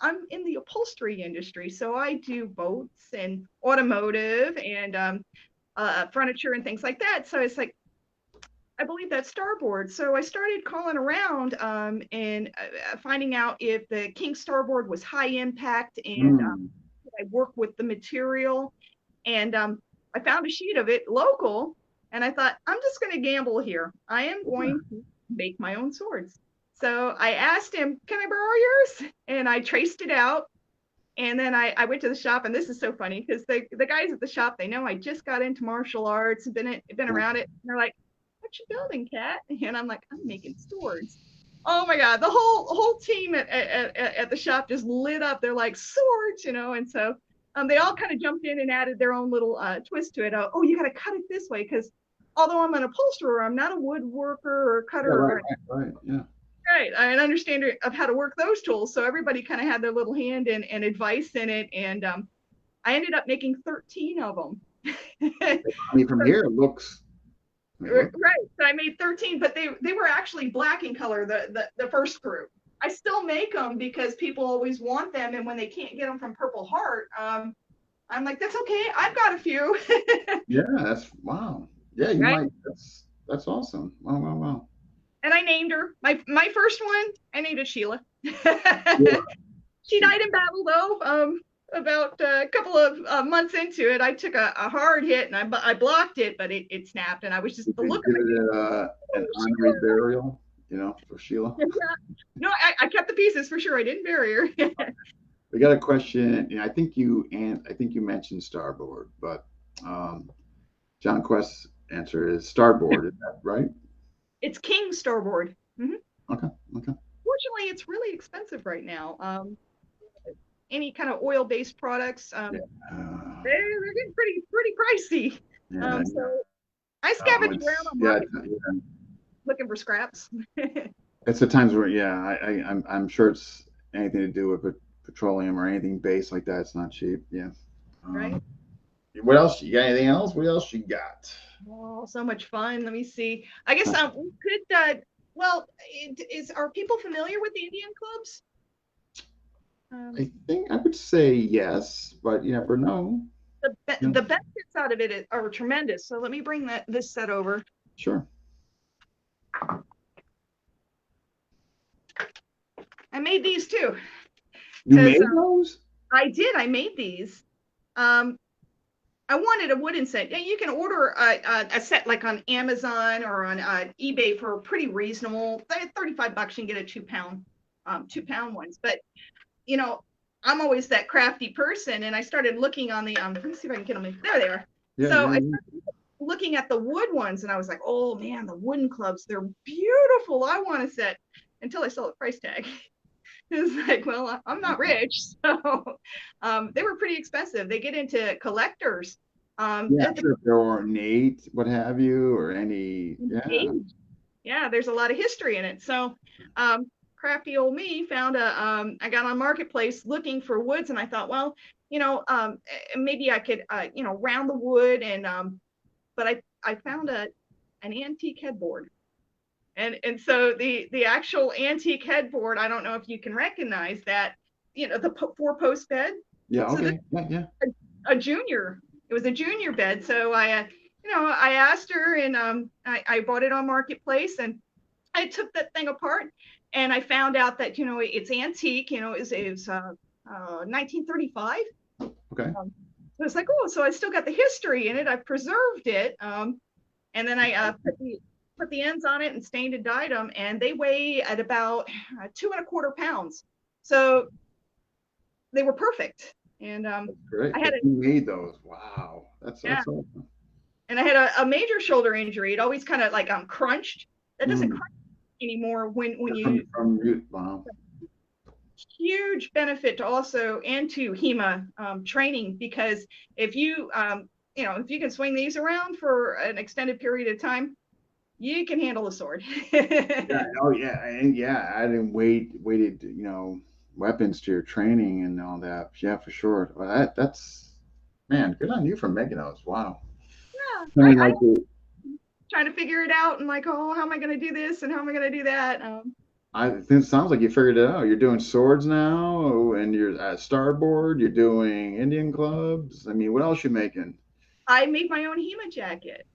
I'm in the upholstery industry, so I do boats and automotive and furniture and things like that. So it's like, I believe that's Starboard. So I started calling around and finding out if the King Starboard was high impact and I work with the material. And I found a sheet of it local, and I thought, I'm just going to gamble here. I am going to make my own swords. So I asked him, can I borrow yours? And I traced it out. And then I went to the shop, and this is so funny because the guys at the shop, they know I just got into martial arts, been around it. And they're like, what you building, Kat? And I'm like, I'm making swords. Oh my God, the whole team at the shop just lit up. They're like, swords, and so they all kind of jumped in and added their own little twist to it. Oh, you got to cut it this way because although I'm an upholsterer, I'm not a woodworker or cutter. Yeah, right. Yeah. Right. I understand of how to work those tools. So everybody kind of had their little hand and advice in it. And I ended up making 13 of them. I mean, from here it looks. Right. So I made 13, but they were actually black in color, the first group. I still make them because people always want them. And when they can't get them from Purple Heart, I'm like, that's okay. I've got a few. Yeah, that's wow. Yeah, you Right. might. That's awesome. Wow. And I named her. My first one, I named it Sheila. Yeah. She died in battle though. About a couple of months into it, I took a hard hit and I blocked it, but it snapped. And I was just Did the they look give of it an honorary Sheila. burial? For Sheila. No, I kept the pieces for sure. I didn't bury her. We got a question. I think you mentioned Starboard, but John Quest's answer is Starboard. Is that right? It's King Starboard. Mm-hmm. Okay. Fortunately, it's really expensive right now. Any kind of oil-based products, Yeah. they're getting pretty pricey. Yeah. So I scavenge around on market looking for scraps. It's the times where I'm sure it's anything to do with petroleum or anything based like that. It's not cheap. Yeah. Right. What else? You got anything else? What else you got? Oh, so much fun. Let me see. I guess we could. Well, are people familiar with the Indian clubs? I think I would say yes, but you never know. The benefits out of it are tremendous. So let me bring this set over. Sure. I made these too. You made those? I did. I made these. I wanted a wooden set. You can order a set like on Amazon or on eBay for pretty reasonable. $35 you can get a 2-pound ones. But I'm always that crafty person, and I started looking on the let me see if I can get them. There they are. I started looking at the wood ones, and I was like, oh man, the wooden clubs, they're beautiful. I want a set until I saw the price tag. It's like, well, I'm not rich, so they were pretty expensive. They get into collectors. Sure, if they're ornate, what have you, or any. Yeah, there's a lot of history in it. So crafty old me found I got on Marketplace looking for woods, and I thought, well, maybe I could round the wood, and but I found an antique headboard. And so the actual antique headboard, I don't know if you can recognize that, the 4-post bed. Yeah. Okay. So a junior. It was a junior bed. So I asked her, and I bought it on Marketplace, and I took that thing apart, and I found out that it's antique. It was 1935. Okay. So it's like, oh, so I still got the history in it. I preserved it, and then I put the ends on it and stained and dyed them, and they weigh at about 2.25 pounds. So they were perfect. And great. You made those. Wow. That's awesome. And I had a major shoulder injury. It always kind of like crunched. That doesn't crunch anymore when from you you. Wow. huge benefit to also and to HEMA training, because if you if you can swing these around for an extended period of time, you can handle a sword. Yeah. Oh yeah. And yeah, I didn't weighted weapons to your training and all that. Yeah, for sure. Well, that's man, good on you for making those. Wow. Yeah, I mean, I like the trying to figure it out and like, oh, how am I going to do this and how am I going to do that? I think it sounds like you figured it out. You're doing swords now, and you're at Starboard. You're doing Indian clubs. I mean, what else you making? I made my own HEMA jacket.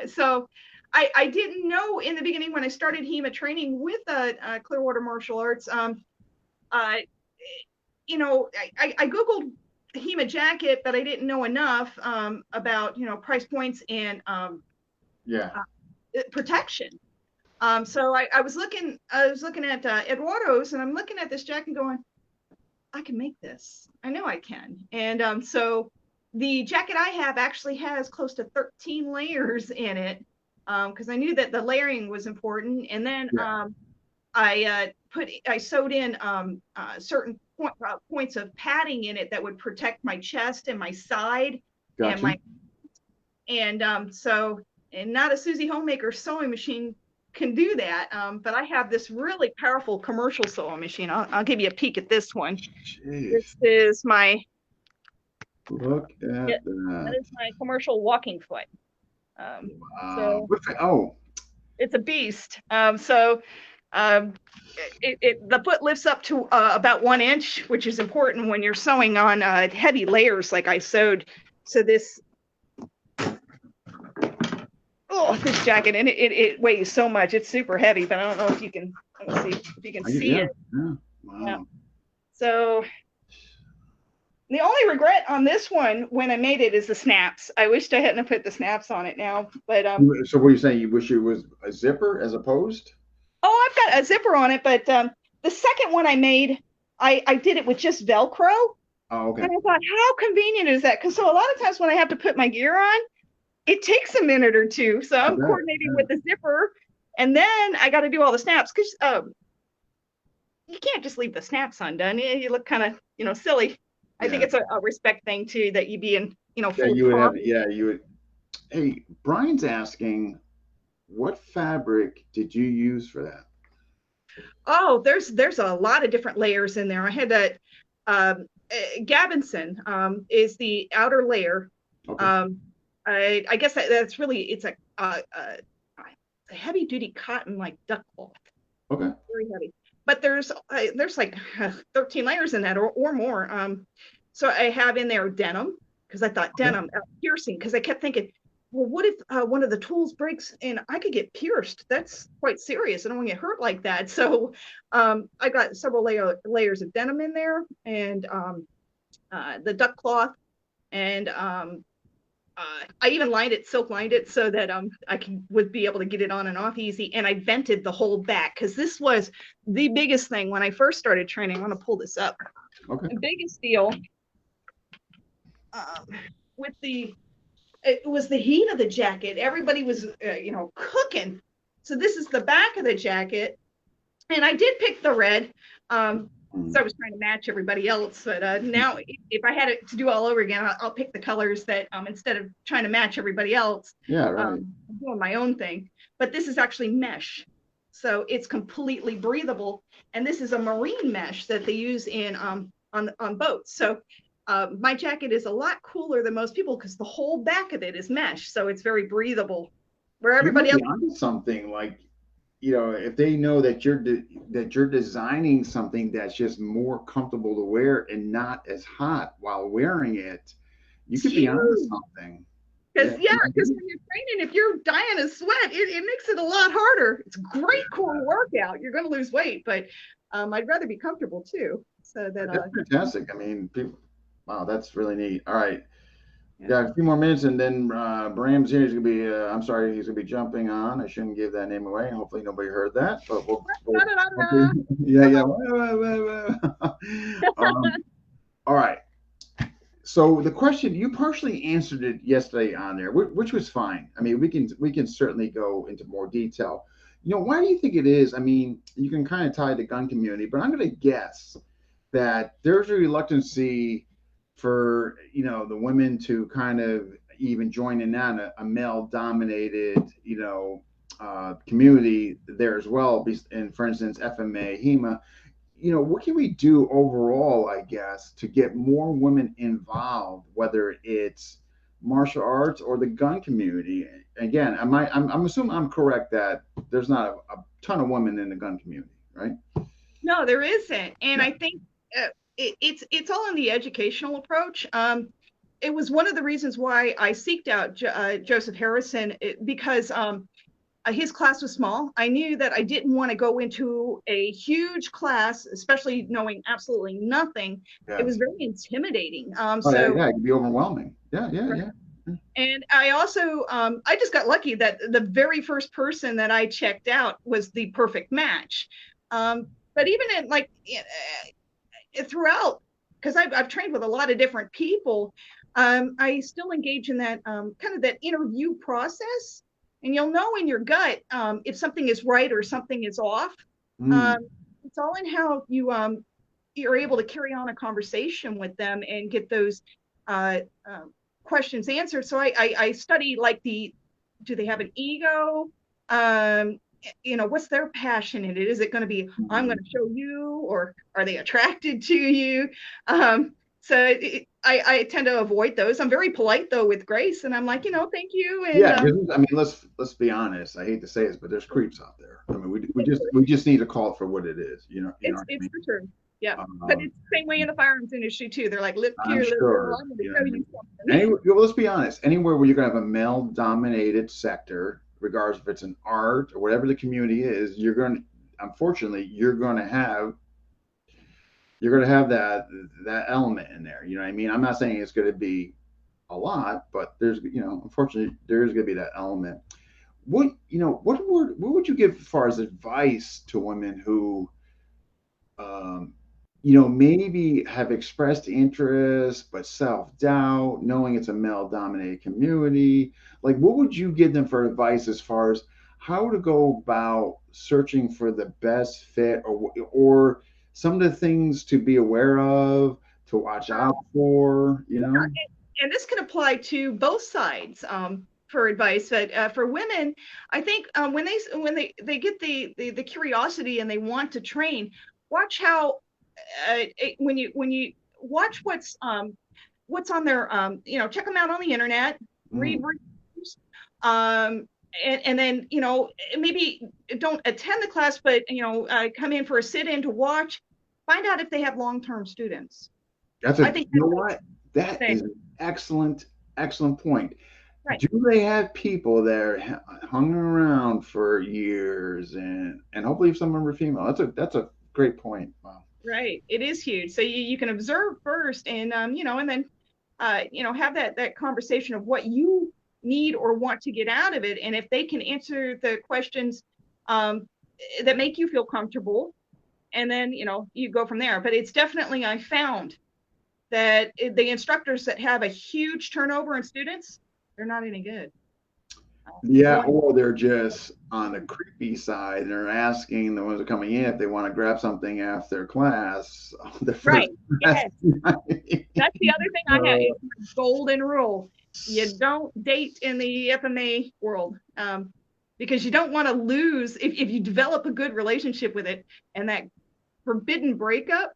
So I didn't know in the beginning when I started HEMA training with Clearwater Martial Arts. Uh, I Googled HEMA jacket, but I didn't know enough about price points and Yeah, protection. So I was looking at Eduardo's, and I'm looking at this jacket going, I can make this. I know I can. And so the jacket I have actually has close to 13 layers in it, because I knew that the layering was important. And then yeah, I sewed in certain points of padding in it that would protect my chest and my side and gotcha. my and not a Susie Homemaker sewing machine can do that. But I have this really powerful commercial sewing machine. I'll give you a peek at this one. Jeez, This is my look yeah, at that that. is my commercial walking foot. So Oh, it's a beast. Um, the foot lifts up to about 1 inch, which is important when you're sewing on heavy layers like I sewed. So this this jacket, and it weighs so much. It's super heavy, but I don't know if you can see yeah, it. yeah. Yeah. Wow. So the only regret on this one when I made it is the snaps. I wished I hadn't put the snaps on it now, but So what are you saying? You wish it was a zipper as opposed? oh, I've got a zipper on it, but the second one I made, I did it with just Velcro. Oh, okay. And I thought, how convenient is that? Because so a lot of times when I have to put my gear on, it takes a minute or two. So I I'm bet. coordinating Yeah. with the zipper, and then I got to do all the snaps because you can't just leave the snaps undone. You look kind of silly. I think Yeah. it's a respect thing too, that you be in Yeah, full you would have. prom. Yeah, you would. Hey, Brian's asking, what fabric did you use for that? Oh, there's a lot of different layers in there. I had that Gabinson is the outer layer. Okay. Um, I guess that's really it's a heavy duty cotton like duck cloth, Okay. very heavy. But there's like 13 layers in that or more. So I have in there denim because I thought Okay. denim piercing, because I kept thinking, well, what if one of the tools breaks and I could get pierced? That's quite serious. I don't want to get hurt like that. So I got several layers of denim in there, and the duck cloth, and I even silk lined it so that would be able to get it on and off easy. And I vented the whole back because this was the biggest thing when I first started training. I want to pull this up. Okay. The biggest deal um, with it was the heat of the jacket. Everybody was cooking. So this is the back of the jacket, and I did pick the red. So I was trying to match everybody else, but now if I had it to do all over again, I'll pick the colors that instead of trying to match everybody else. Yeah, right. I'm doing my own thing. But this is actually mesh, so it's completely breathable, and this is a marine mesh that they use in on boats. So my jacket is a lot cooler than most people because the whole back of it is mesh, so it's very breathable. Where You might everybody else, be onto something. Like, if they know that you're designing something that's just more comfortable to wear and not as hot while wearing it, you it's could be onto huge. something. Because Yeah. because when you're training, if you're dying of sweat, it makes it a lot harder. It's a great cool workout. You're going to lose weight, but I'd rather be comfortable too. So that That's fantastic. I mean, people, wow, that's really neat. All right. yeah. Got a few more minutes, and then Bram's here. He's gonna be. I'm sorry, he's gonna be jumping on. I shouldn't give that name away. Hopefully, nobody heard that. But we'll hopefully, yeah, yeah. All right. So the question, you partially answered it yesterday on there, which was fine. I mean, we can certainly go into more detail. Why do you think it is? I mean, you can kind of tie the gun community, but I'm going to guess that there's a reluctancy for, the women to kind of even join in on a male dominated, community there as well. And for instance, FMA, HEMA, what can we do overall, I guess, to get more women involved, whether it's martial arts or the gun community? Again, I'm assuming I'm correct that there's not a ton of women in the gun community, right? No, there isn't, and Yeah. I think it's all in the educational approach. It was one of the reasons why I seeked out Joseph Harrison, because his class was small. I knew that I didn't want to go into a huge class, especially knowing absolutely nothing. It was Yes. very intimidating. Oh, yeah, So, yeah, it can be overwhelming. Yeah, yeah, right. yeah. And I also, I just got lucky that the very first person that I checked out was the perfect match. But even in like throughout, because I've trained with a lot of different people, I still engage in that kind of that interview process, and you'll know in your gut if something is right or something is off. Mm. Um, it's all in how you're able to carry on a conversation with them and get those uh, uh, questions answered. So I study like do they have an ego? Um, what's their passion in it? Is it going to be, I'm going Mm. to show you, or are they attracted to you? I tend to avoid those. I'm very polite though with Grace, and I'm like, thank you. And Yeah, I mean, let's be honest. I hate to say this, but there's creeps out there. I mean, we just need to call it for what it is. You know what I it's mean? for sure. Yeah. But Um, it's the same way in the firearms industry too. They're like, look I'm here, little girl, sure. I'm going to You know what show I you mean? something. Let's be honest. Anywhere where you're gonna have a male-dominated sector, regardless if it's an art or whatever the community is, unfortunately, you're gonna have that element in there. You know what I mean? I'm not saying it's gonna be a lot, but unfortunately, there is gonna be that element. What would you give as far as advice to women who um, maybe have expressed interest but self-doubt, knowing it's a male-dominated community? Like, what would you give them for advice as far as how to go about searching for the best fit, or some of the things to be aware of, to watch out for, Yeah, and this can apply to both sides for advice. But for women, I think when they get the curiosity and they want to train, watch how when you watch what's on their check them out on the internet, read Mm, reviews, um, and then maybe don't attend the class, but come in for a sit-in to watch, find out if they have long-term students. that's I a think you know that's what? That the is thing. an excellent point. Right. Do they have people that hung around for years, and hopefully some of them are female? That's a great point. Wow. Right. It is huge. So you can observe first, and and then have that conversation of what you need or want to get out of it. And if they can answer the questions um that make you feel comfortable, and then you go from there. But it's definitely, I found that the instructors that have a huge turnover in students, they're not any good. Yeah, Going or they're just on the creepy side, and they're asking the ones that are coming in if they want to grab something after class, the first right. class. Yes. That's the other thing I have. Uh, It's my golden rule. You don't date in the FMA world, because you don't want to lose if you develop a good relationship with it, and that forbidden breakup.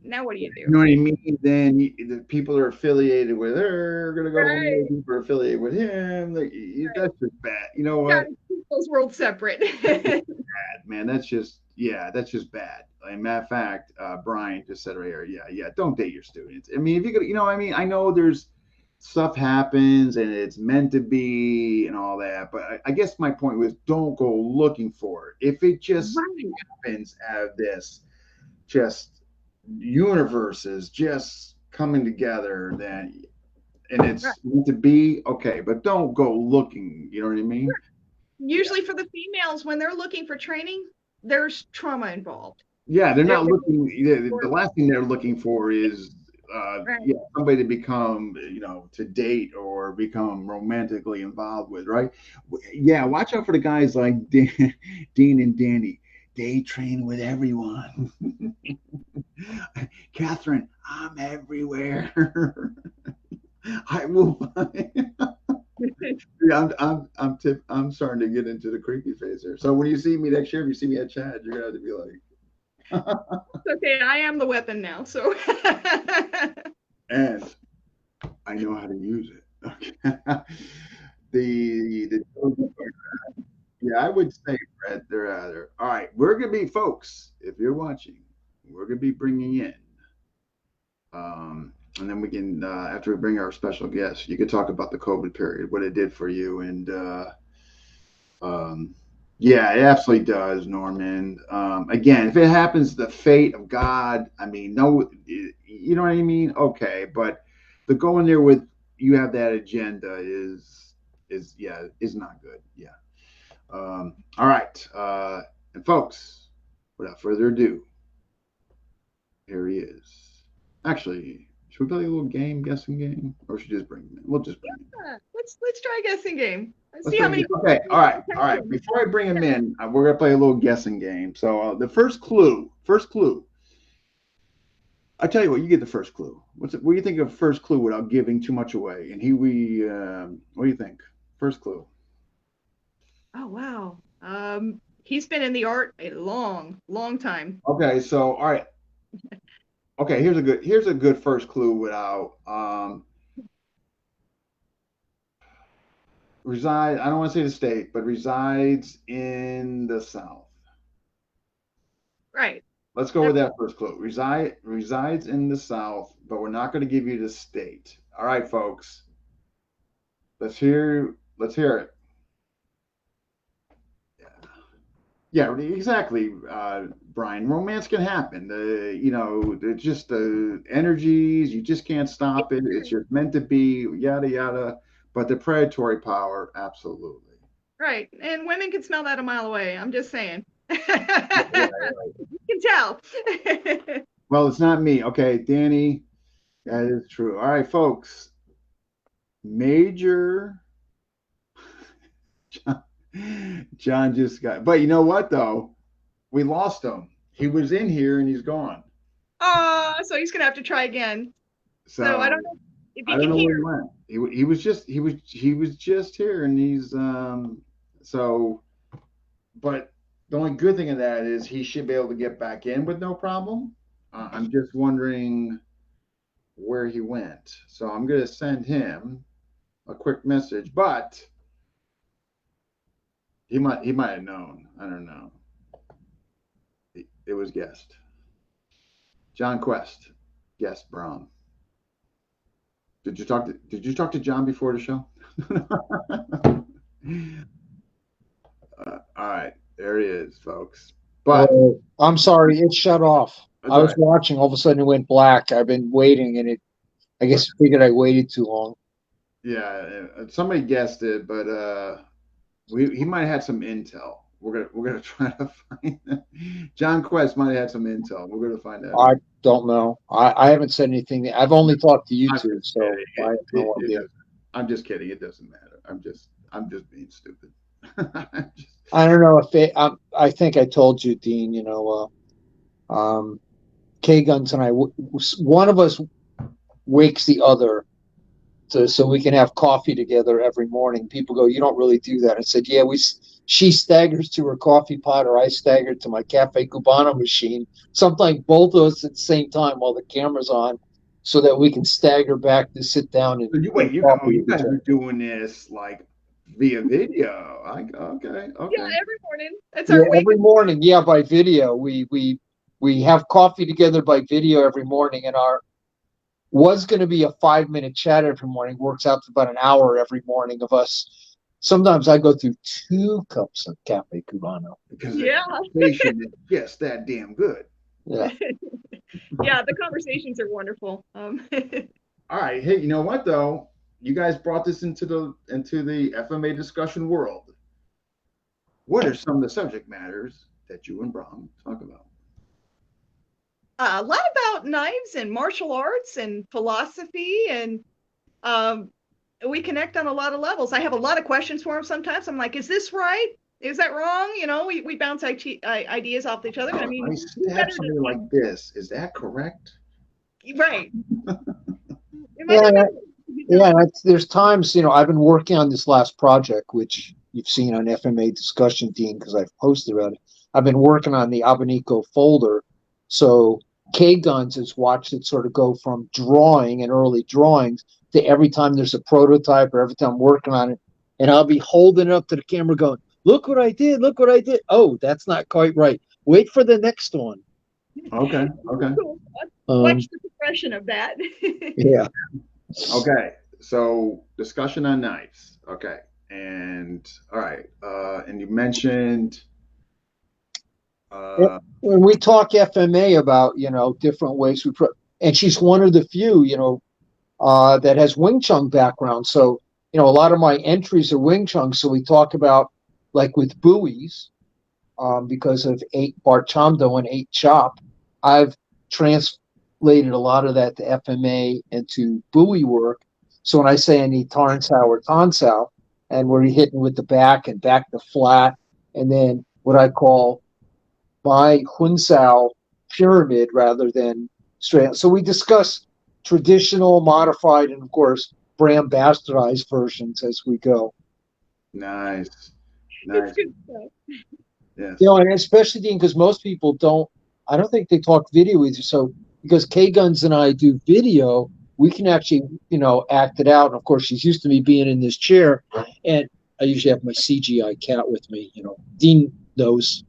Now what do you you do? know what I mean? Then the people are affiliated with her are gonna go away. Right. People are affiliated with him. Like, Right. that's just bad. You know You what? gotta keep those worlds separate. Bad, man. That's just bad. Like, matter of fact, Brian just said right here, yeah, yeah, don't date your students. I mean, if you could, I mean, I know there's stuff happens and it's meant to be and all that, but I guess my point was don't go looking for it. If it just Right. happens out of this, just universes just coming together, then and Right. it's meant to be, okay, but don't go looking. You know what I mean? Yeah. Usually for the females, when they're looking for training, there's trauma involved. Yeah, they're They're not looking looking. The for last thing they're looking for is Right. yeah, somebody to become, to date or become romantically involved with, right? Yeah, watch out for the guys like Dean and Danny. They train with everyone. Catherine, I'm everywhere. I will find. Yeah, I'm starting to get into the creepy phase here. So when you see me next year, if you see me at Chad, you're gonna have to be like, Okay, I am the weapon now, so. and I know how to use it. Okay. The yeah, I would say, Brett, they're out there. All right, we're gonna be, folks. If you're watching, we're gonna be bringing in, and then we can, after we bring our special guest, you could talk about the COVID period, what it did for you, and um, yeah, it absolutely does, Norman. Again, if it happens, the fate of God. I mean, no, you know what I mean? Okay, but the going there with you have that agenda is yeah is not good. Yeah. All right, and folks, without further ado, here he is. Actually, should we play a little game, guessing game, or should we just bring him in? We'll just bring him in. Yeah, let's try a guessing game. Let's Let's see how bring him many in. people Okay, all right, all right. attention. Before I bring him in, we're gonna play a little guessing game. So the first clue, I tell you what, you get the first clue. What do you think of first clue without giving too much away? And what do you think? First clue. Oh wow. He's been in the art a long time. Okay, so all right. Okay, here's a good first clue without reside. I don't want to say the state, but resides in the South. Right. Let's go That, with that first clue. Resides in the South, but we're not going to give you the state. All right, folks. Let's hear it. Yeah, exactly, Brian. Romance can happen. It's just the energies. You just can't stop it. It's just meant to be. Yada yada. But the predatory power, absolutely. right. And women can smell that a mile away. I'm just saying. Yeah. You can tell. Well, it's not me. Okay, Danny, that is true. All right, folks. Major John, John just got, but you know what though? We lost him. He was in here and he's gone. Oh, so he's gonna have to try again. So I So don't know if I you don't can know hear. where he went. He was just here and he's so but the only good thing of that is he should be able to get back in with no problem. I'm just wondering where he went. So I'm gonna send him a quick message, but he might have known. I don't know. It was guest. John Quest, guest Brom. Did you talk to John before the show? All right, there he is, folks. But Well, I'm sorry, it shut off. that's I all was right. watching, all of a sudden it went black. I've been waiting and I guess it figured I waited too long. Yeah, somebody guessed it, but he might have had some intel. We're gonna try to find John Quest might have had some intel. We're gonna find that I out. don't know. I haven't said anything. I've only talked to you I'm two, just so kidding. I have no idea. I'm just kidding. It doesn't matter. I'm just being stupid. I don't know if I think I told you, Dean, KGuns and one of us wakes the other so we can have coffee together every morning. People go, "You don't really do that." I said, "Yeah, she staggers to her coffee pot, or I stagger to my cafe cubano machine. Sometimes both of us at the same time while the camera's on, so that we can stagger back to sit down and Wait, drink coffee you with each guys are other." doing this like via video. Okay, Yeah, okay. every morning. That's Yeah, our wake every up. morning. Yeah, by video. We have coffee together by video every morning, and our was going to be a 5 minute chat every morning. Works out to about an hour every morning of us. Sometimes I go through 2 cups of cafe cubano. Because the Yeah. conversation is just that damn good. Yeah. Yeah, the conversations are wonderful. All right. Hey, you know what though? You guys brought this into the FMA discussion world. What are some of the subject matters that you and Brom talk about? a lot about knives and martial arts and philosophy, and we connect on a lot of levels. I have a lot of questions for him sometimes. I'm like, is this right? Is that wrong? You know, we bounce ideas off each other. I mean, I stab somebody like this. Is that correct? right. Yeah, yeah. There's times, I've been working on this last project, which you've seen on FMA Discussion, Dean, because I've posted about it. I've been working on the Abanico folder. So KGuns has watched it sort of go from drawing and early drawings to every time there's a prototype or every time I'm working on it. And I'll be holding it up to the camera going, look what I did. Look what I did. Oh, that's not quite right. Wait for the next one. Okay. Watch the progression of that. Yeah. Okay. So discussion on knives. Okay. And all right. And you mentioned when we talk FMA about, different ways and she's one of the few, that has Wing Chun background. So, a lot of my entries are Wing Chun. So we talk about, like with buoys, because of 8 Bart Chamdo and 8 Chop, I've translated a lot of that to FMA and to buoy work. So when I say I need Tarnsau or Tonsau, and we're hitting with the back and back to flat, and then what I call my Hunsao pyramid rather than straight. So we discuss traditional, modified, and of course, Bram bastardized versions as we go. Nice. It's good stuff. Yes. And especially, Dean, because most people I don't think they talk video either. So because KGuns and I do video, we can actually, act it out. And of course, she's used to me being in this chair, and I usually have my CGI cat with me. Dean knows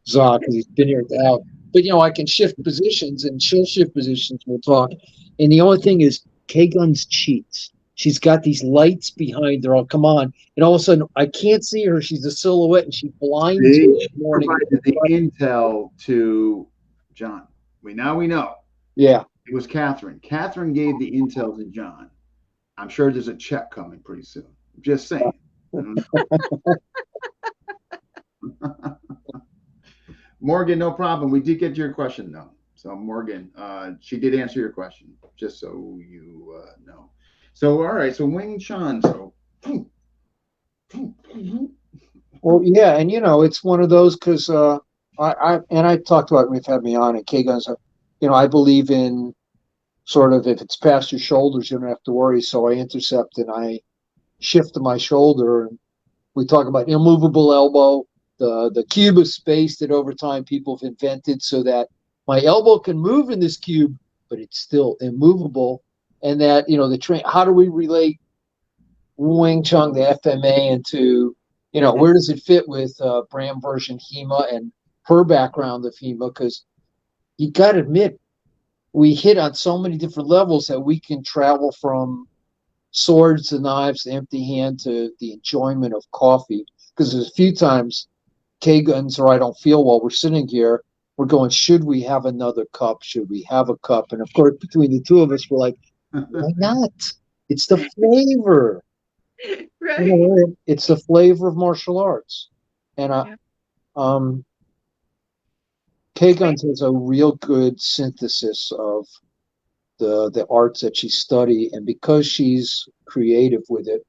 Zach because he's been here out. But I can shift positions, and she'll shift positions. We'll talk. And the only thing is, KGuns cheats. She's got these lights behind her. Oh, come on! And all of a sudden, I can't see her. She's a silhouette, and she blinds me in the morning. Provided the intel to John. We know. Yeah. It was Catherine. Catherine gave the intel to John. I'm sure there's a check coming pretty soon. Just saying. Morgan, no problem. We did get your question though. So Morgan, she did answer your question, just so you know. So all right. So Wing Chun. So. Well, yeah, and it's one of those because I talked about it when you've had me on and KGuns. I believe in sort of if it's past your shoulders, you don't have to worry. So I intercept and I shift to my shoulder, and we talk about immovable elbow, the cube of space that over time people have invented so that my elbow can move in this cube, but it's still immovable. And that, how do we relate Wing Chun, the FMA, into, where does it fit with Bram version HEMA and her background of HEMA? Because you got to admit, we hit on so many different levels that we can travel from swords to knives, the empty hand to the enjoyment of coffee. Because there's a few times KGuns or I don't feel well, we're sitting here, we're going, should we have another cup? Should we have a cup? And of course, between the two of us, we're like, why not? It's the flavor. Right. It's the flavor of martial arts. And KGuns has a real good synthesis of the arts that she studied, and because she's creative with it,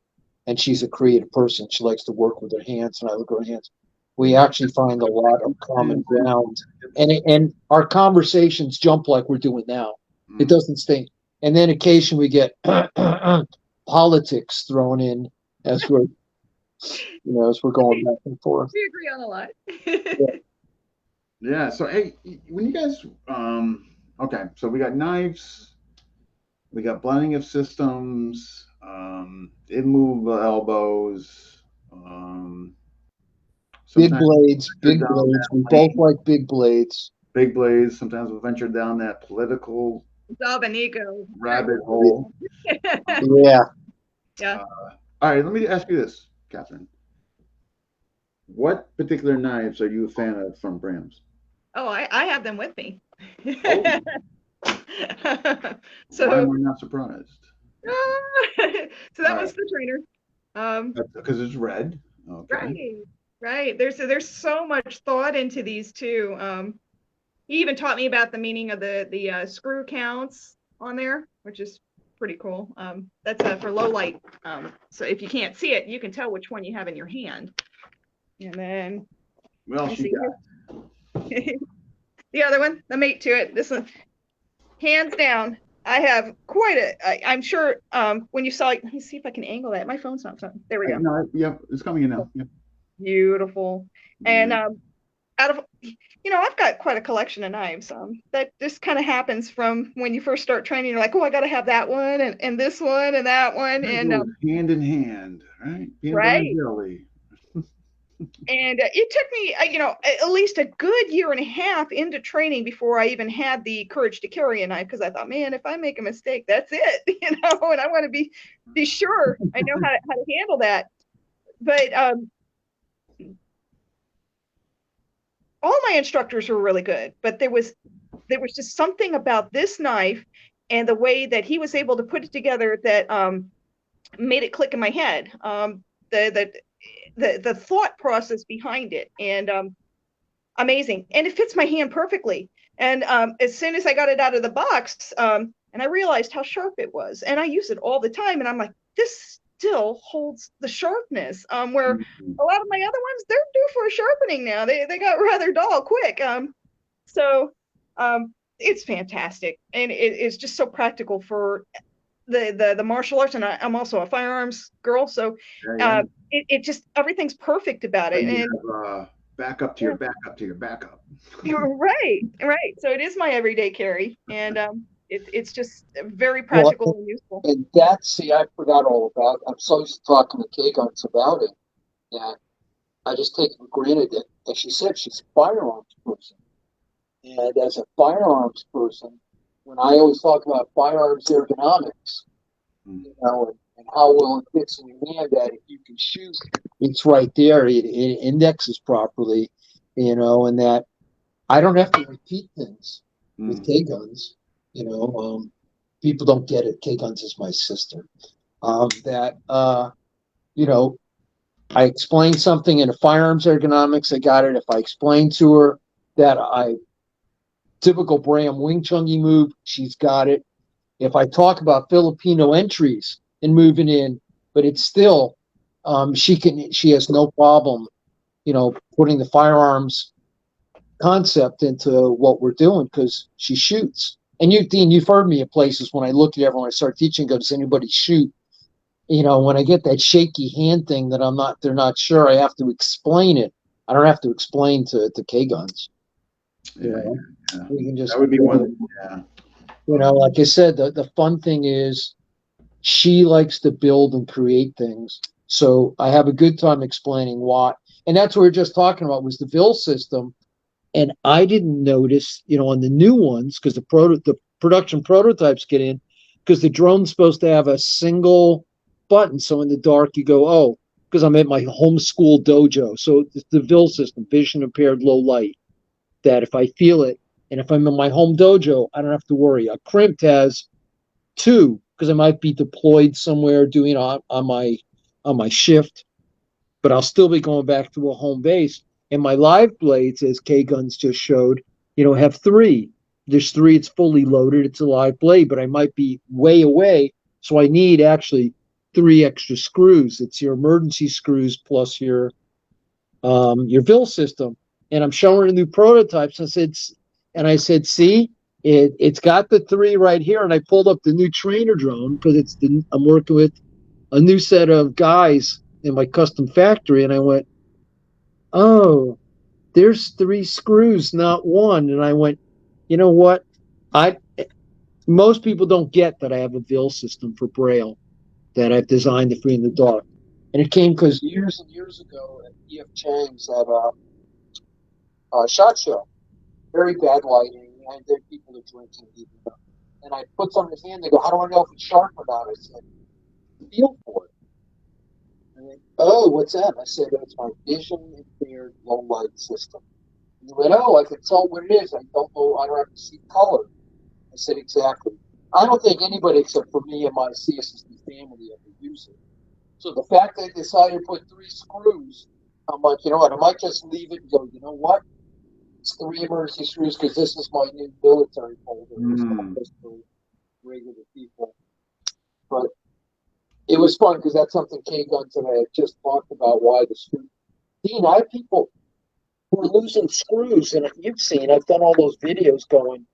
and she's a creative person, she likes to work with her hands, and I look at her hands. We actually find a lot of common ground, and our conversations jump like we're doing now. It doesn't stay. And then occasionally we get politics thrown in as we're going back and forth. We agree on a lot. Yeah. So hey, when you guys okay, so we got knives, we got blending of systems, immovable elbows, big blades. We both like big blades. Big blades. Sometimes we'll venture down that political rabbit hole. Yeah. Yeah. All right, let me ask you this, Catherine. What particular knives are you a fan of from Bram's? Oh, I have them with me. Oh. So why am I not surprised? So that was the trainer. Because it's red. Okay. Right. There's so much thought into these too. he even taught me about the meaning of the screw counts on there, which is pretty cool. That's for low light. So if you can't see it, you can tell which one you have in your hand. And then Well, she got the other one, the mate to it. This one, hands down, I have quite I'm sure when you saw it, let me see if I can angle that. My phone's not phone. There we go. No, yep, it's coming in now. Yep. Beautiful. And out of, I've got quite a collection of knives. That just kind of happens from when you first start training. You're like, oh, I got to have that one and this one and that one. And hand in hand, right? Right. Jelly. And it took me, at least a good year and a half into training before I even had the courage to carry a knife, because I thought, man, if I make a mistake, that's it, and I want to be sure I know how to handle that. But all my instructors were really good, but there was just something about this knife and the way that he was able to put it together that made it click in my head. The thought process behind it, and amazing, and it fits my hand perfectly. And as soon as I got it out of the box, and I realized how sharp it was, and I use it all the time, and I'm like, this still holds the sharpness, where a lot of my other ones, they're due for a sharpening now. They got rather dull quick. So it's fantastic, and it's just so practical for the martial arts, and I'm also a firearms girl, so it just, everything's perfect about it. And backup to your backup to your backup. You're right. So it is my everyday carry, and it's just very practical and useful. And that's, I forgot all about. I'm so used to talking to KGuns about it that I just take it for granted that, as she said, she's a firearms person, and as a firearms person, when I always talk about firearms ergonomics, and how well it fits in your hand, that if you can shoot, it's right there. It indexes properly, and that I don't have to repeat things with KGuns. People don't get it. KGuns is my sister. I explain something in a firearms ergonomics, I got it. If I explain to her that typical Bram Wing Chungy move, she's got it. If I talk about Filipino entries and moving in, but it's still, she has no problem, putting the firearms concept into what we're doing, because she shoots. And Dean, you've heard me at places when I look at everyone, I start teaching, go, does anybody shoot? When I get that shaky hand thing that they're not sure, I have to explain it. I don't have to explain to KGuns. We can just, that would be one. Yeah. Like I said, the fun thing is she likes to build and create things. So I have a good time explaining why. And that's what we were just talking about, was the VIL system. And I didn't notice, on the new ones, because the production prototypes get in, because the drone's supposed to have a single button. So in the dark, you go, oh, because I'm at my homeschool dojo. So it's the VIL system, vision impaired low light, that if I feel it, and if I'm in my home dojo, I don't have to worry. A crimped has 2, because I might be deployed somewhere doing on my shift, but I'll still be going back to a home base. And my live blades, as KGuns just showed, have 3. There's 3, it's fully loaded, it's a live blade, but I might be way away, so I need actually 3 extra screws. It's your emergency screws plus your VIL system. And I'm showing her the new prototypes. I said, see, it's got the 3 right here. And I pulled up the new trainer drone, because I'm working with a new set of guys in my custom factory. And I went, oh, there's 3 screws, not 1. And I went, you know what? Most people don't get that I have a VIL system for Braille, that I've designed it for in the dark. And it came because years and years ago at E.F. Chang's at a SHOT Show, very bad lighting, and there people are drinking. And I put something in his hand, they go, how do I know if it's sharp or not? I said, feel for it. And they, oh, what's that? I said, it's my vision impaired low light system. And they went, oh, I can tell what it is. I don't know, I don't have to see color. I said, exactly. I don't think anybody except for me and my CSSD family ever use it. So the fact that I decided to put 3 screws, I'm like, you know what, I might just leave it and go, you know what? It's 3 emergency screws because this is my new military folder. It's not just for regular people. But it was fun because that's something KGuns and I had just talked about, why the screw. Dean, I have people who are losing screws, and you've seen, I've done all those videos going.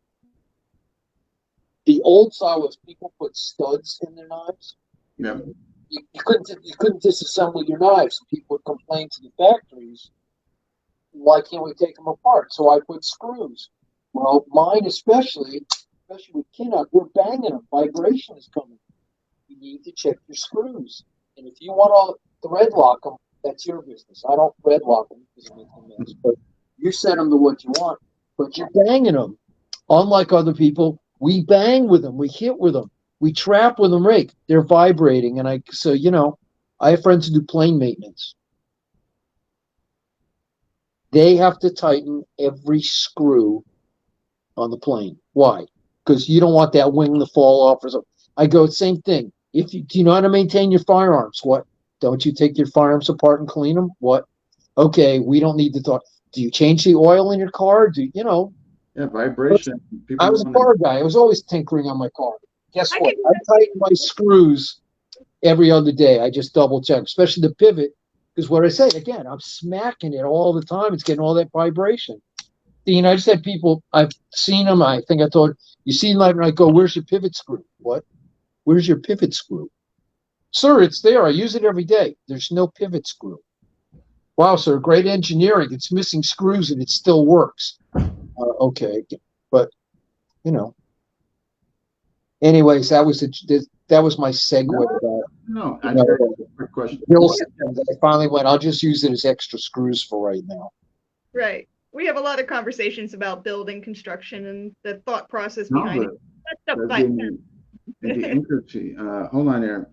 The old style was people put studs in their knives. Yeah. You couldn't disassemble your knives. People would complain to the factories, why can't we take them apart? So I put screws. Well, mine especially with Kinnock, we're banging them. Vibration is coming. You need to check your screws. And if you want to thread lock them, that's your business. I don't thread lock them because it makes a mess. But you set them to what you want. But you're banging them. Unlike other people, we bang with them. We hit with them. We trap with them, rake. They're vibrating. And I have friends who do plane maintenance. They have to tighten every screw on the plane. Why? Because you don't want that wing to fall off or something. I go, same thing. Do you know how to maintain your firearms? What? Don't you take your firearms apart and clean them? What? Okay, we don't need to talk. Do you change the oil in your car? Yeah, vibration. I was a car guy. I was always tinkering on my car. Guess what? I tighten my screws every other day. I just double check, especially the pivot, because what I say, again, I'm smacking it all the time. It's getting all that vibration. Dean, I just had people, I've seen them. I think I told you see life, and I go, where's your pivot screw? What? Where's your pivot screw? Sir, it's there. I use it every day. There's no pivot screw. Wow, sir, great engineering. It's missing screws and it still works. Okay, but anyways, that was my segue. No, quick question. I finally went, I'll just use it as extra screws for right now. Right. We have a lot of conversations about building construction and the thought process behind it. That's the intricacy. Hold on there.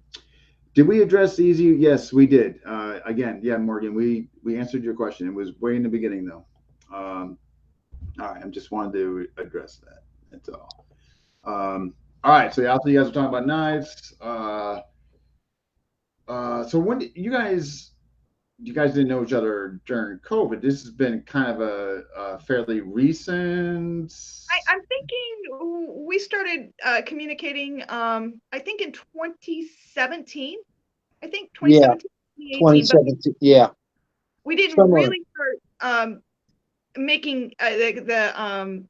Did we address easy? Yes, we did. Again, yeah, Morgan, we answered your question. It was way in the beginning, though. All right, I just wanted to address that. That's all. All right, so after you guys were talking about knives, so when you guys didn't know each other during COVID? This has been kind of a fairly recent. I'm thinking we started communicating. I think in 2017. I think 2017, yeah, 2018. Yeah. We didn't really start making the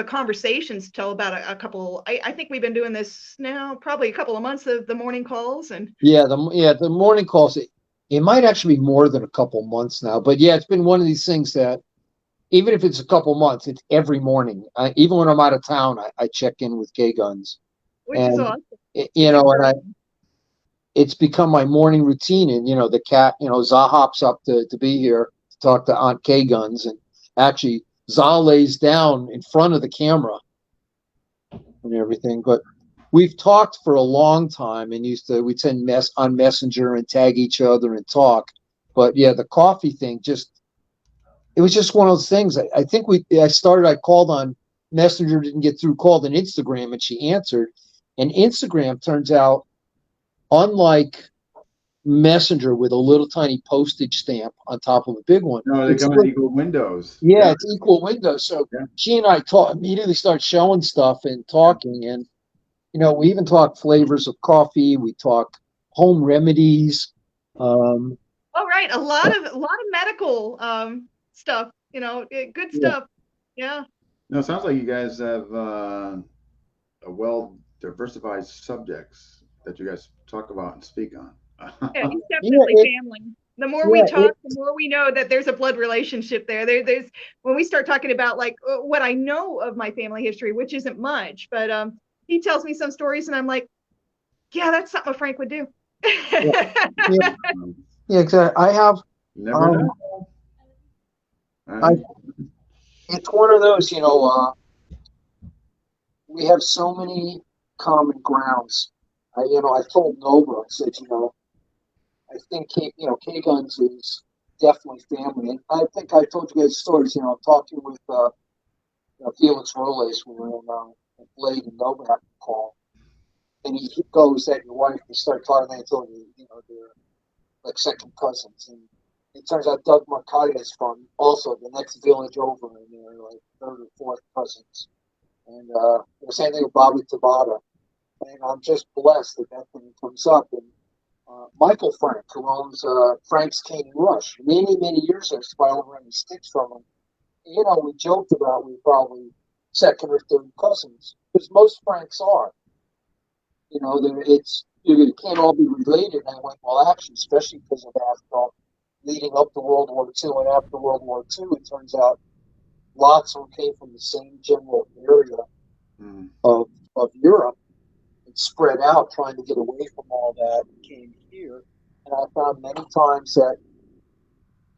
conversations till about a couple. I think we've been doing this now probably a couple of months of the morning calls and. Yeah, the morning calls. It might actually be more than a couple months now, but yeah, it's been one of these things that even if it's a couple months, it's every morning. Even when I'm out of town, I check in with KGuns. Which is awesome. It's become my morning routine. And, the cat, Za hops up to be here to talk to Aunt KGuns. And actually, Za lays down in front of the camera and everything. But we've talked for a long time and we'd send on Messenger and tag each other and talk. But yeah, the coffee thing it was just one of those things. I think I called on Messenger, didn't get through, called on Instagram, and she answered. And Instagram turns out, unlike Messenger with a little tiny postage stamp on top of a big one. No, they come in equal windows. Yeah, it's equal windows. So she and I immediately start showing stuff and talking. And, we even talk flavors of coffee. We talk home remedies. All right. A lot of medical stuff, good stuff. Yeah. No, it sounds like you guys have a well diversified subjects that you guys talk about and speak on. Yeah, he's definitely family. The more we talk, the more we know that there's a blood relationship there. There's when we start talking about like what I know of my family history, which isn't much, but he tells me some stories and I'm like, yeah, that's something a Frank would do. Yeah, exactly. I have never know. It's one of those, we have so many common grounds. I told Nova, I said, I think KGuns is definitely family. And I think I told you guys stories, I'm talking with Felix Roles when we were in Blade and Nova had a call. And he goes at your wife, we start talking, and I told you, they're like second cousins. And It turns out Doug Marcaida is from also the next village over, and they're like third or fourth cousins. And the same thing with Bobby Tabata. And I'm just blessed that that thing comes up. And Michael Frank, who owns Frank's Cane Rush, many years ago, used to buy over any sticks from him. You know, we joked about we probably second or third cousins, because most Franks are. You know, you can't all be related. And I went, well, actually, especially because of after leading up to World War II and after World War II, it turns out lots of them came from the same general area of Europe and spread out trying to get away from all that and came here. And I found many times that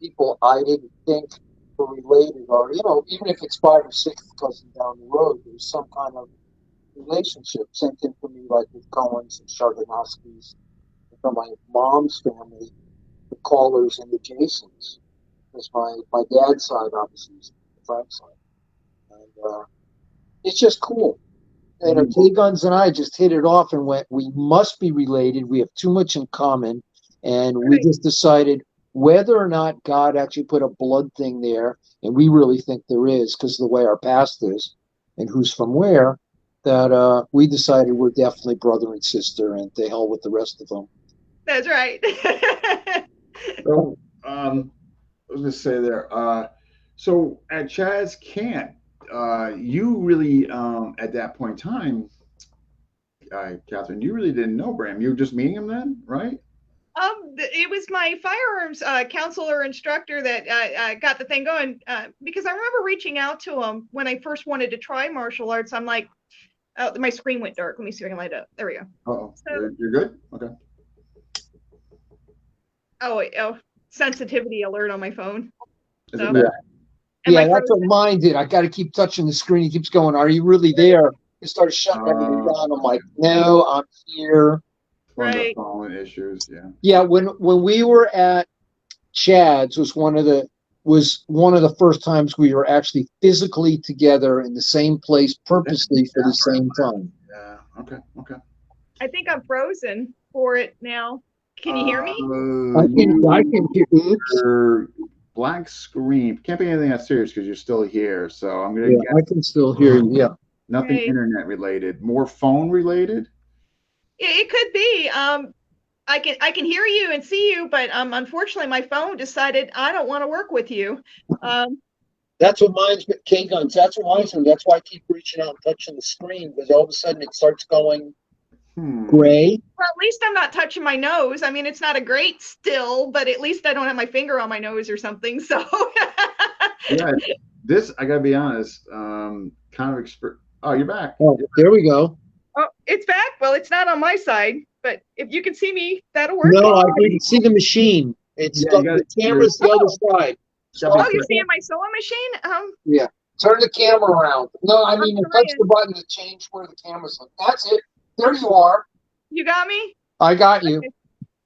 people I didn't think were related, or, you know, even if it's 5 or 6 cousins down the road, there's some kind of relationship. Same thing for me, like with Cohens and Chardonowskis. From my mom's family, the Callers and the Jasons. Because my dad's side, obviously, is the Frank side. And it's just cool. And KGuns and I just hit it off and went, we must be related. We have too much in common. And we just decided whether or not God actually put a blood thing there, and we really think there is because of the way our past is and who's from where, that we decided we're definitely brother and sister, and to hell with the rest of them. That's right. So, I was going to say there, so at Chad's camp, you really, at that point in time, Catherine, you really didn't know Bram. You were just meeting him then, right? It was my firearms counselor instructor that got the thing going, because I remember reaching out to him when I first wanted to try martial arts. I'm like, oh, my screen went dark. Let me see if I can light it up. There we go. Oh, so, you're good? Okay. Oh, sensitivity alert on my phone. So, yeah, that's what mine did. I got to keep touching the screen. He keeps going, are you really there? It started shutting everything down. I'm like, no, I'm here. Right. Phone issues, yeah. Yeah, when we were at Chad's was one of the first times we were actually physically together in the same place purposely for the same time. Yeah. Okay. I think I'm frozen for it now. Can you hear me? I can hear. Oops. Black screen. Can't be anything that serious because you're still here. So I'm gonna. I can still hear you. Yeah. Nothing internet related. More phone related. It could be. I can hear you and see you, but unfortunately, my phone decided I don't want to work with you. That's what mine's with KGuns. That's what mine's with. That's why I keep reaching out and touching the screen, because all of a sudden it starts going gray. Well, at least I'm not touching my nose. I mean, it's not a great still, but at least I don't have my finger on my nose or something. So yeah, this I gotta be honest. Kind of Oh, you're back. Oh, there we go. Oh, it's back. Well, it's not on my side, but if you can see me, that'll work. No, I can see the machine. It's the camera's the other side. Oh, you're seeing my sewing machine? Yeah. Turn the camera around. No, I mean, touch the button to change where the camera's on. That's it. There you are. You got me? I got you. Okay.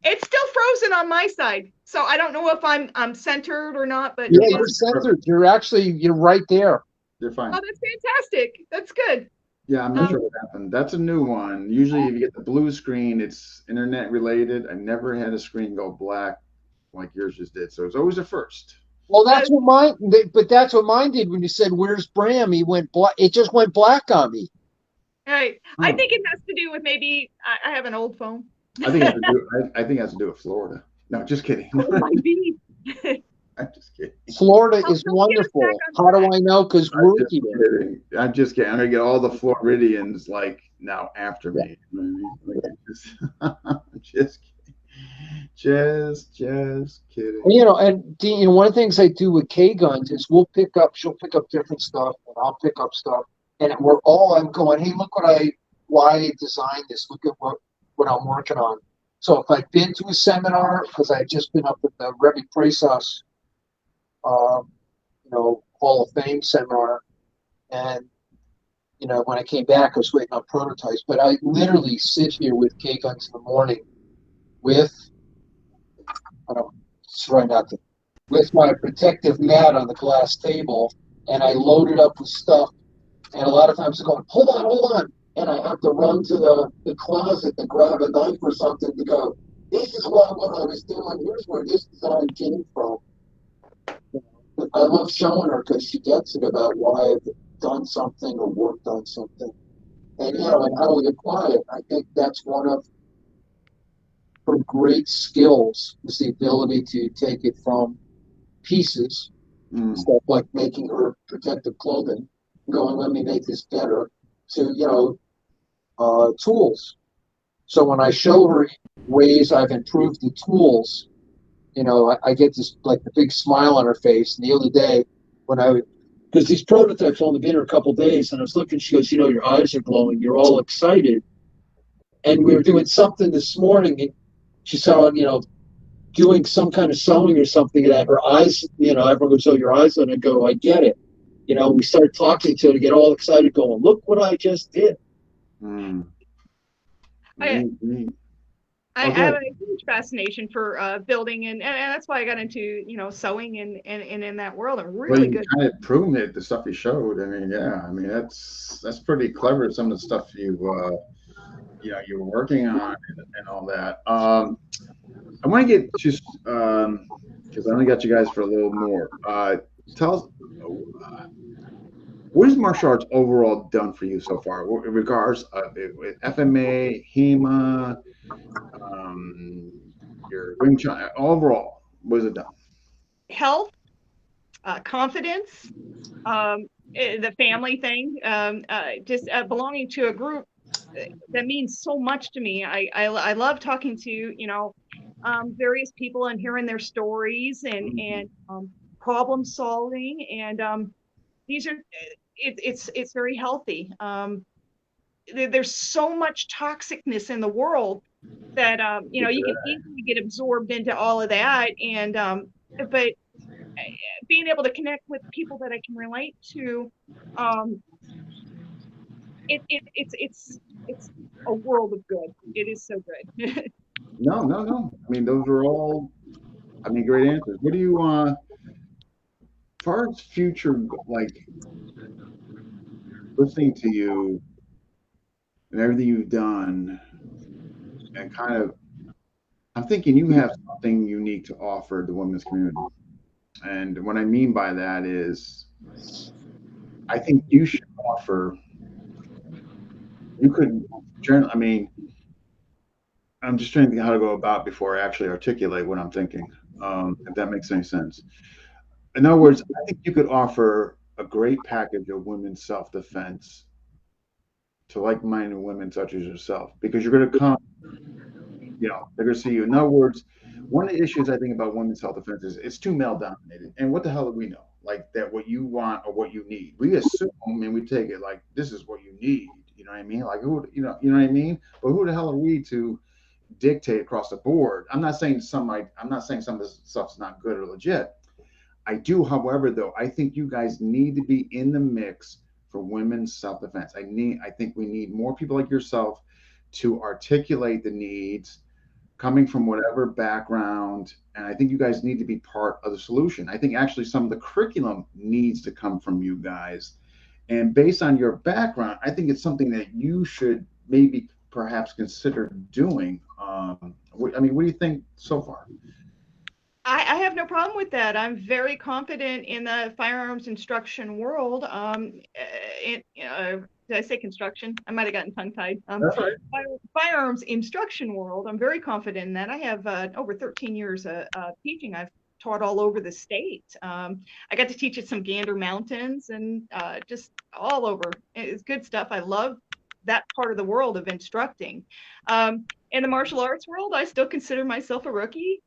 It's still frozen on my side, so I don't know if I'm centered or not. But yeah, you're centered. You're right there. You're fine. Oh, that's fantastic. That's good. Yeah, I'm not sure what happened. That's a new one. Usually, if you get the blue screen, it's internet related. I never had a screen go black like yours just did, so it's always a first. Well, that's what mine did when you said, "Where's Bram?" He went black. It just went black on me. Right. Oh. I think it has to do with maybe I have an old phone. I think it has to do with Florida. No, just kidding. Oh, might be. I'm just kidding. Florida is wonderful. How do I know? Because we're here. I'm just kidding. I'm gonna get all the Floridians like now after me. Just kidding. You know, and Dean, one of the things I do with KGuns is she'll pick up different stuff, and I'll pick up stuff, and I'm going, hey, look why I designed this. Look at what I'm working on. So if I've been to a seminar, because I've just been up at the Rebbe Presas, Hall of Fame seminar, and when I came back, I was waiting on prototypes. But I literally sit here with KGuns in the morning with my protective mat on the glass table, and I load it up with stuff. And a lot of times I go, hold on, and I have to run to the closet to grab a knife or something to go, this is what I was doing. Here's where this design came from. I love showing her because she gets it about why I've done something or worked on something. And, and how we apply it. I think that's one of her great skills is the ability to take it from pieces, stuff like making her protective clothing, going, let me make this better, to, tools. So when I show her ways I've improved the tools, I get this like the big smile on her face. And the other day, because these prototypes only been here a couple of days, and I was looking, she goes, your eyes are glowing, you're all excited. And we were doing something this morning, and she saw, doing some kind of sewing or something that her eyes, everyone goes, oh, your eyes, and I go, I get it. We started talking to her to get all excited, going, look what I just did. I have a huge fascination for building, and that's why I got into sewing and in that world. I'm really good. Kind of proving it, the stuff you showed. I mean, that's pretty clever. Some of the stuff you were working on and all that. I want to get just because I only got you guys for a little more. Tell us, what has martial arts overall done for you so far, in regards with FMA, HEMA, your Wing Chun? Overall, what has it done? Health, confidence, the family thing, just belonging to a group that means so much to me. I love talking to various people and hearing their stories and problem solving, and these are it's very healthy. There's so much toxicness in the world that you can easily get absorbed into all of that, and but being able to connect with people that I can relate to, it's a world of good. It is so good. No. I mean, those are all, great answers. What do you, as far as future, like, listening to you and everything you've done, and kind of, I'm thinking you have something unique to offer the women's community. And what I mean by that is, I think you should offer, you could, I'm just trying to think how to go about before I actually articulate what I'm thinking, if that makes any sense. In other words, I think you could offer a great package of women's self-defense to like-minded women such as yourself, because you're going to come, they're going to see you. In other words, one of the issues I think about women's self-defense is it's too male-dominated. And what the hell do we know? Like that what you want or what you need. We assume and we take it like this is what you need. You know what I mean? Like you know what I mean? But who the hell are we to dictate across the board? I'm not saying some of this stuff's not good or legit. I do, however, though, I think you guys need to be in the mix for women's self-defense. I think we need more people like yourself to articulate the needs coming from whatever background. And I think you guys need to be part of the solution. I think actually some of the curriculum needs to come from you guys. And based on your background, I think it's something that you should maybe perhaps consider doing. What do you think so far? I have no problem with that. I'm very confident in the firearms instruction world. Did I say construction? I might have gotten tongue-tied. That's right. Firearms instruction world. I'm very confident in that. I have over 13 years of teaching. I've taught all over the state. I got to teach at some Gander Mountains and just all over. It's good stuff. I love that part of the world of instructing. In the martial arts world, I still consider myself a rookie,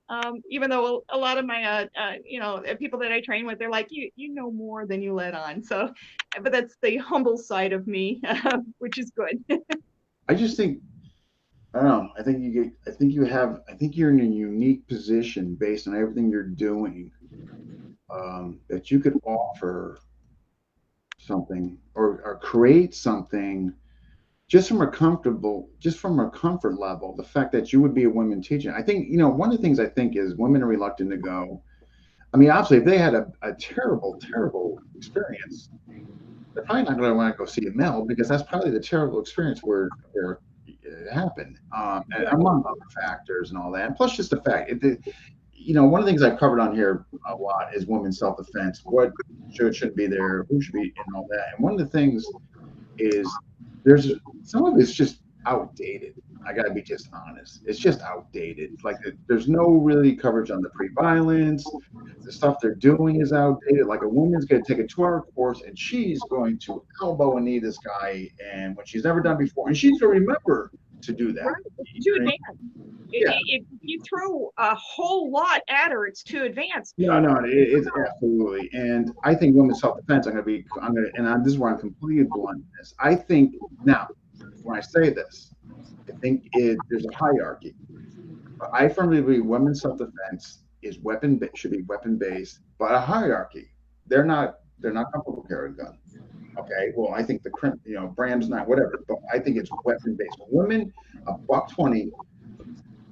even though a lot of my, people that I train with, they're like, you know more than you let on. So, but that's the humble side of me, which is good. I just think, I don't know. I think you're in a unique position based on everything you're doing, that you could offer something or create something just from a comfort level. The fact that you would be a woman teaching, I think, one of the things I think is women are reluctant to go. Obviously, if they had a terrible, terrible experience, they're probably not going to want to go see a male, because that's probably the terrible experience where happen, and among other factors and all that. And plus, just the fact, one of the things I've covered on here a lot is women's self-defense. What shouldn't be there, who should be, and all that. And one of the things is there's some of it's just outdated. I gotta be just honest. It's just outdated. Like there's no really coverage on the pre-violence. The stuff they're doing is outdated. Like a woman's gonna take a 2-hour course and she's going to elbow and knee this guy, and when she's never done before, and she's gonna remember to do that. Right. It's too advanced. If you throw a whole lot at her, it's too advanced. No, it's absolutely. And I think women's self-defense. This is where I'm completely blunt in this. I think now, when I say this, I think there's a hierarchy. But I firmly believe women's self-defense should be weapon-based, but a hierarchy. They're not comfortable carrying a gun. Okay, well, I think Bram's not, whatever, but I think it's weapon-based. Women, a $120,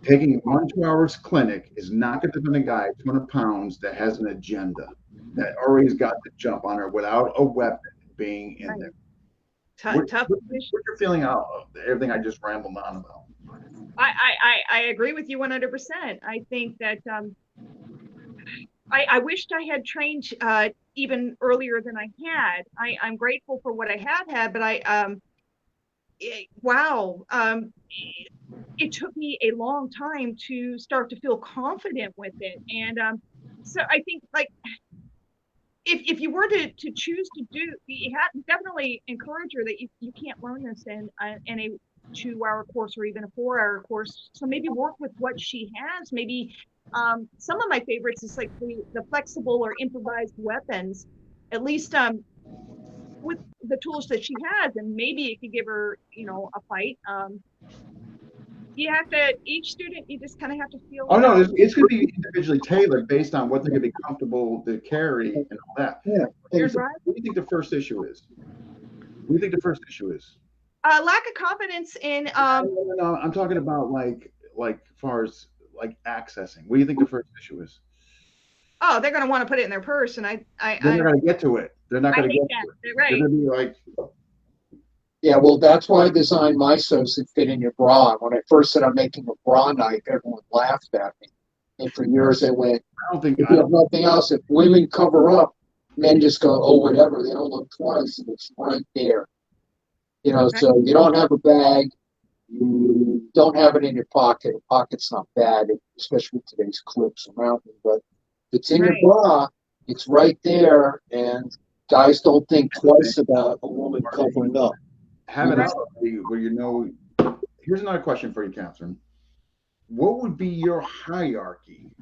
taking 1-2 hours clinic is not going to defend a guy 200 pounds that has an agenda, that already's got the jump on her without a weapon being in there. Tough. What's your feeling out of everything I just rambled on about? I agree with you 100%. I think that I wished I had trained even earlier than I had. I'm grateful for what I had, but it took me a long time to start to feel confident with it. And so I think, like, if you were to choose to do, you have definitely encourage her that you can't learn this in a 2-hour course or even a 4-hour course. So maybe work with what she has. Maybe some of my favorites is like the flexible or improvised weapons, at least with the tools that she has, and maybe it could give her, a fight. You have to, each student, you just kind of have to feel. Oh no, it's going to be individually tailored based on what they're going to be comfortable to carry and all that. Yeah. Right. What do you think the first issue is? Lack of confidence in. No, I'm talking about like as far as like accessing. What do you think the first issue is? Oh, they're going to want to put it in their purse, and they're not going to get to it. They're not going to get to it. Right. They're going to be like. Yeah, well, that's why I designed my sews that fit in your bra. When I first said I'm making a bra knife, everyone laughed at me. And for years, I went, if you have nothing else, if women cover up, men just go, oh, whatever. They don't look twice, and it's right there. So you don't have a bag. You don't have it in your pocket. A pocket's not bad, especially with today's clips around me. But if it's in your bra, it's right there, and guys don't think twice about a woman covering up. Have it out where here's another question for you, Catherine. What would be your hierarchy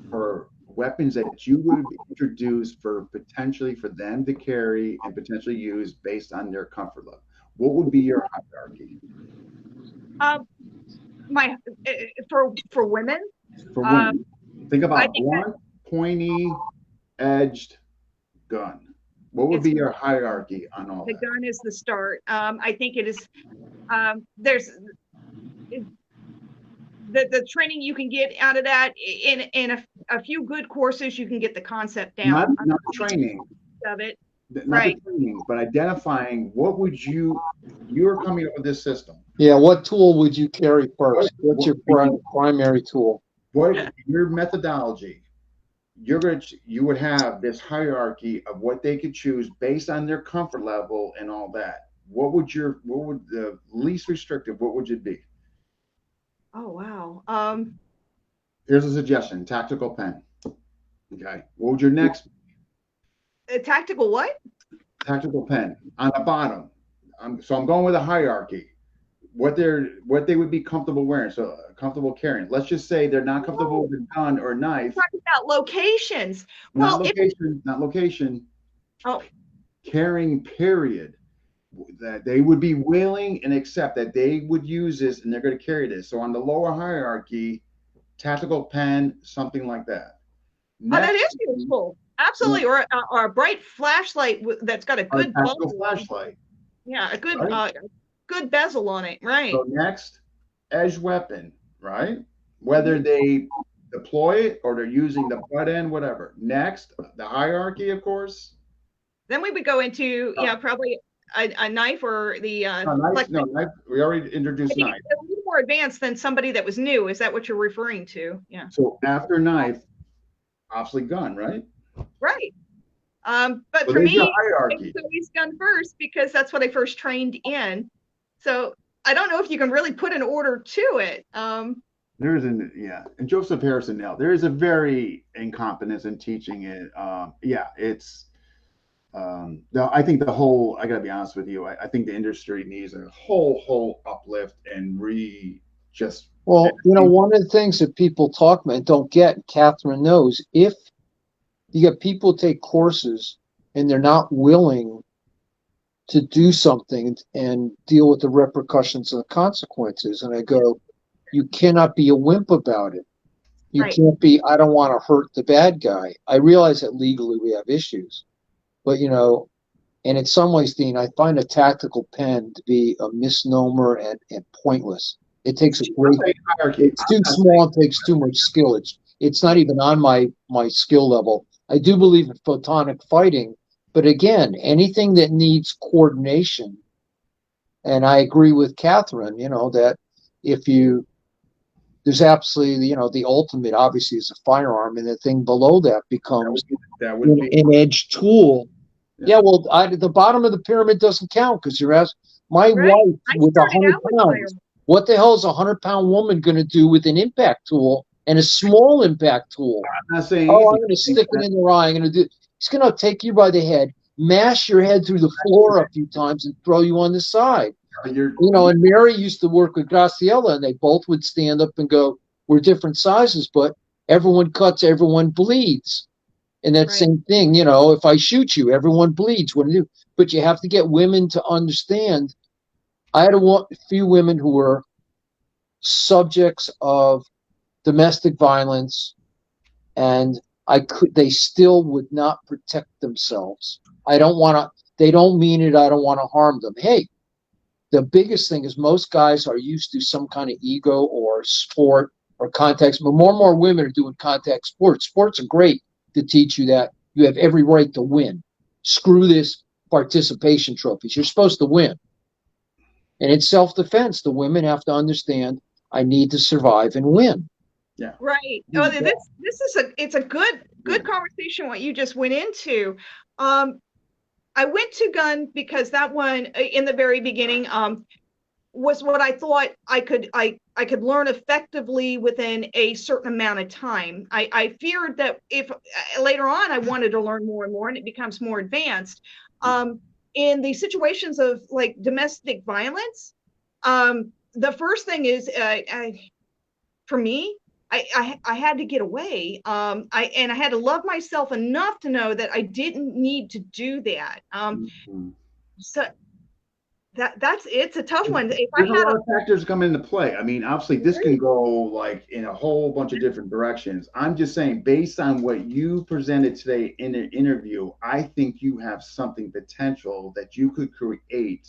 for weapons that you would introduce potentially for them to carry and potentially use based on their comfort level? What would be your hierarchy? For women. For women, think about blunt, pointy, edged gun. What would be your hierarchy on all that? The gun is the start. I think it is. There's the training you can get out of that in a few good courses. You can get the concept down. Not training of it. Not the training, but identifying what would you're coming up with this system. Yeah, what tool would you carry first? What's your primary tool? What your methodology? You would have this hierarchy of what they could choose based on their comfort level and all that. What would the least restrictive? What would it be? Oh wow. Here's a suggestion: tactical pen. Okay. What would your next? A tactical what? Tactical pen on the bottom. So I'm going with a hierarchy. What they would be comfortable wearing, so comfortable carrying. Let's just say they're not comfortable with a gun or a knife. We're talking about locations. Not location. Oh. Carrying, period. That they would be willing and accept that they would use this and they're going to carry this. So on the lower hierarchy, tactical pen, something like that. That is useful. Absolutely, or a bright flashlight that's got a good flashlight. Yeah, a good good bezel on it, right? So next, edge weapon, right? Whether they deploy it or they're using the butt end, whatever. Next, the hierarchy, of course. Then we would go into probably a knife or the knife. We already introduced knife. A little more advanced than somebody that was new. Is that what you're referring to? Yeah. So after knife, obviously gun, right? Right. But Well, for there's me, a hierarchy. it's always gun first because that's what I first trained in. So I don't know if you can really put an order to it. And Joseph Harrison now, there is a very incompetence in teaching it. I think the whole, I gotta be honest with you, I think the industry needs a whole uplift and just. Well, one of the things that people talk about and don't get, Catherine knows, if you get people take courses and they're not willing to do something and deal with the repercussions and the consequences, and I go, you cannot be a wimp about it. You Right. can't be, I don't want to hurt the bad guy. I realize that legally we have issues, but and in some ways, Dean, I find a tactical pen to be a misnomer and pointless. It takes a great hierarchy. It's too small and takes too much skill. It's not even on my skill level. I do believe in photonic fighting, but again, anything that needs coordination, and I agree with Catherine, that there's absolutely, the ultimate obviously is a firearm, and the thing below that becomes an edge tool. Yeah, well, the bottom of the pyramid doesn't count because you're asking my wife with 100 pounds. What the hell is a 100-pound woman going to do with an impact tool and a small impact tool? I'm not saying. I'm going to stick it in their eye. I'm going to do. It's going to take you by the head, mash your head through the floor a few times, and throw you on the side. And Mary used to work with Graciela, and they both would stand up and go, "We're different sizes, but everyone cuts, everyone bleeds." And that same thing, if I shoot you, everyone bleeds. What do you do? But you have to get women to understand. I had a few women who were subjects of domestic violence, and they still would not protect themselves. They don't mean it. I don't want to harm them. Hey, the biggest thing is most guys are used to some kind of ego or sport or contact, but more and more women are doing contact sports. Sports are great to teach you that you have every right to win. Screw this participation trophies. You're supposed to win. And in self-defense, the women have to understand I need to survive and win. Yeah. Right. Oh, it's a good conversation what you just went into. I went to gun because that one in the very beginning was what I thought I could learn effectively within a certain amount of time. I feared that if later on I wanted to learn more and more and it becomes more advanced. In the situations of like domestic violence, the first thing is for me, I had to get away. I had to love myself enough to know that I didn't need to do that. So it's a tough one. There's a lot of factors come into play. I mean, obviously this can go like in a whole bunch of different directions. I'm just saying, based on what you presented today in an interview, I think you have something potential that you could create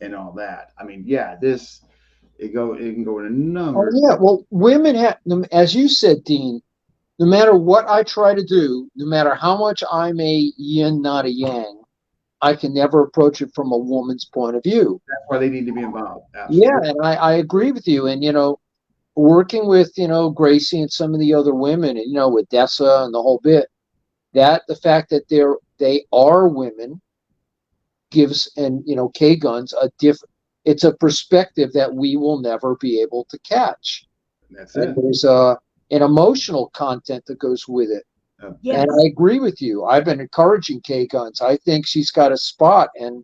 and all that. I mean, yeah, it can go in a number. Oh, yeah. Well, women have, as you said, Dean, no matter what I try to do, no matter how much I'm a yin, not a yang, I can never approach it from a woman's point of view. That's why they need to be involved. Absolutely. Yeah, and I agree with you. And, working with, Gracie and some of the other women, and, with Dessa and the whole bit, that the fact that they are women gives, and, KGuns it's a perspective that we will never be able to catch. That's it. There's an emotional content that goes with it. Yes. And I agree with you. I've been encouraging KGuns. I think she's got a spot, and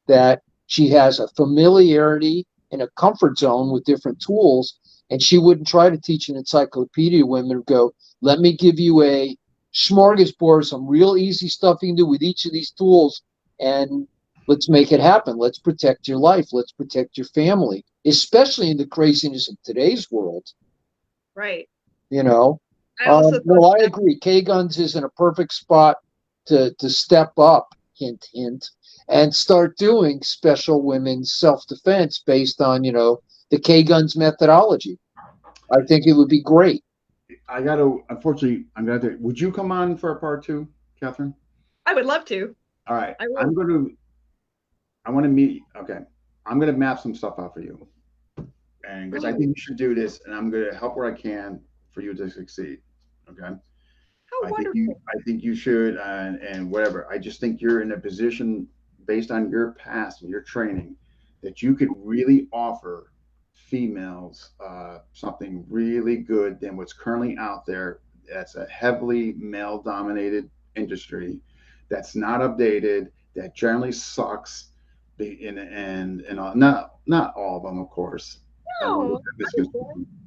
that she has a familiarity and a comfort zone with different tools. And she wouldn't try to teach an encyclopedia women who go, let me give you a smorgasbord, some real easy stuff you can do with each of these tools, and let's make it happen. Let's protect your life. Let's protect your family, especially in the craziness of today's world. Right. I agree. KGuns is in a perfect spot to step up, hint, hint, and start doing special women's self-defense based on, the KGuns methodology. I think it would be great. Unfortunately, would you come on for a part 2, Catherine? I would love to. All right. I'm going to map some stuff out for you and because I think you should do this, and I'm going to help where I can for you to succeed. Okay. How wonderful. I think you should, and whatever. I just think you're in a position based on your past and your training that you could really offer females something really good than what's currently out there. That's a heavily male dominated industry that's not updated, that generally sucks. Not all of them, of course. No,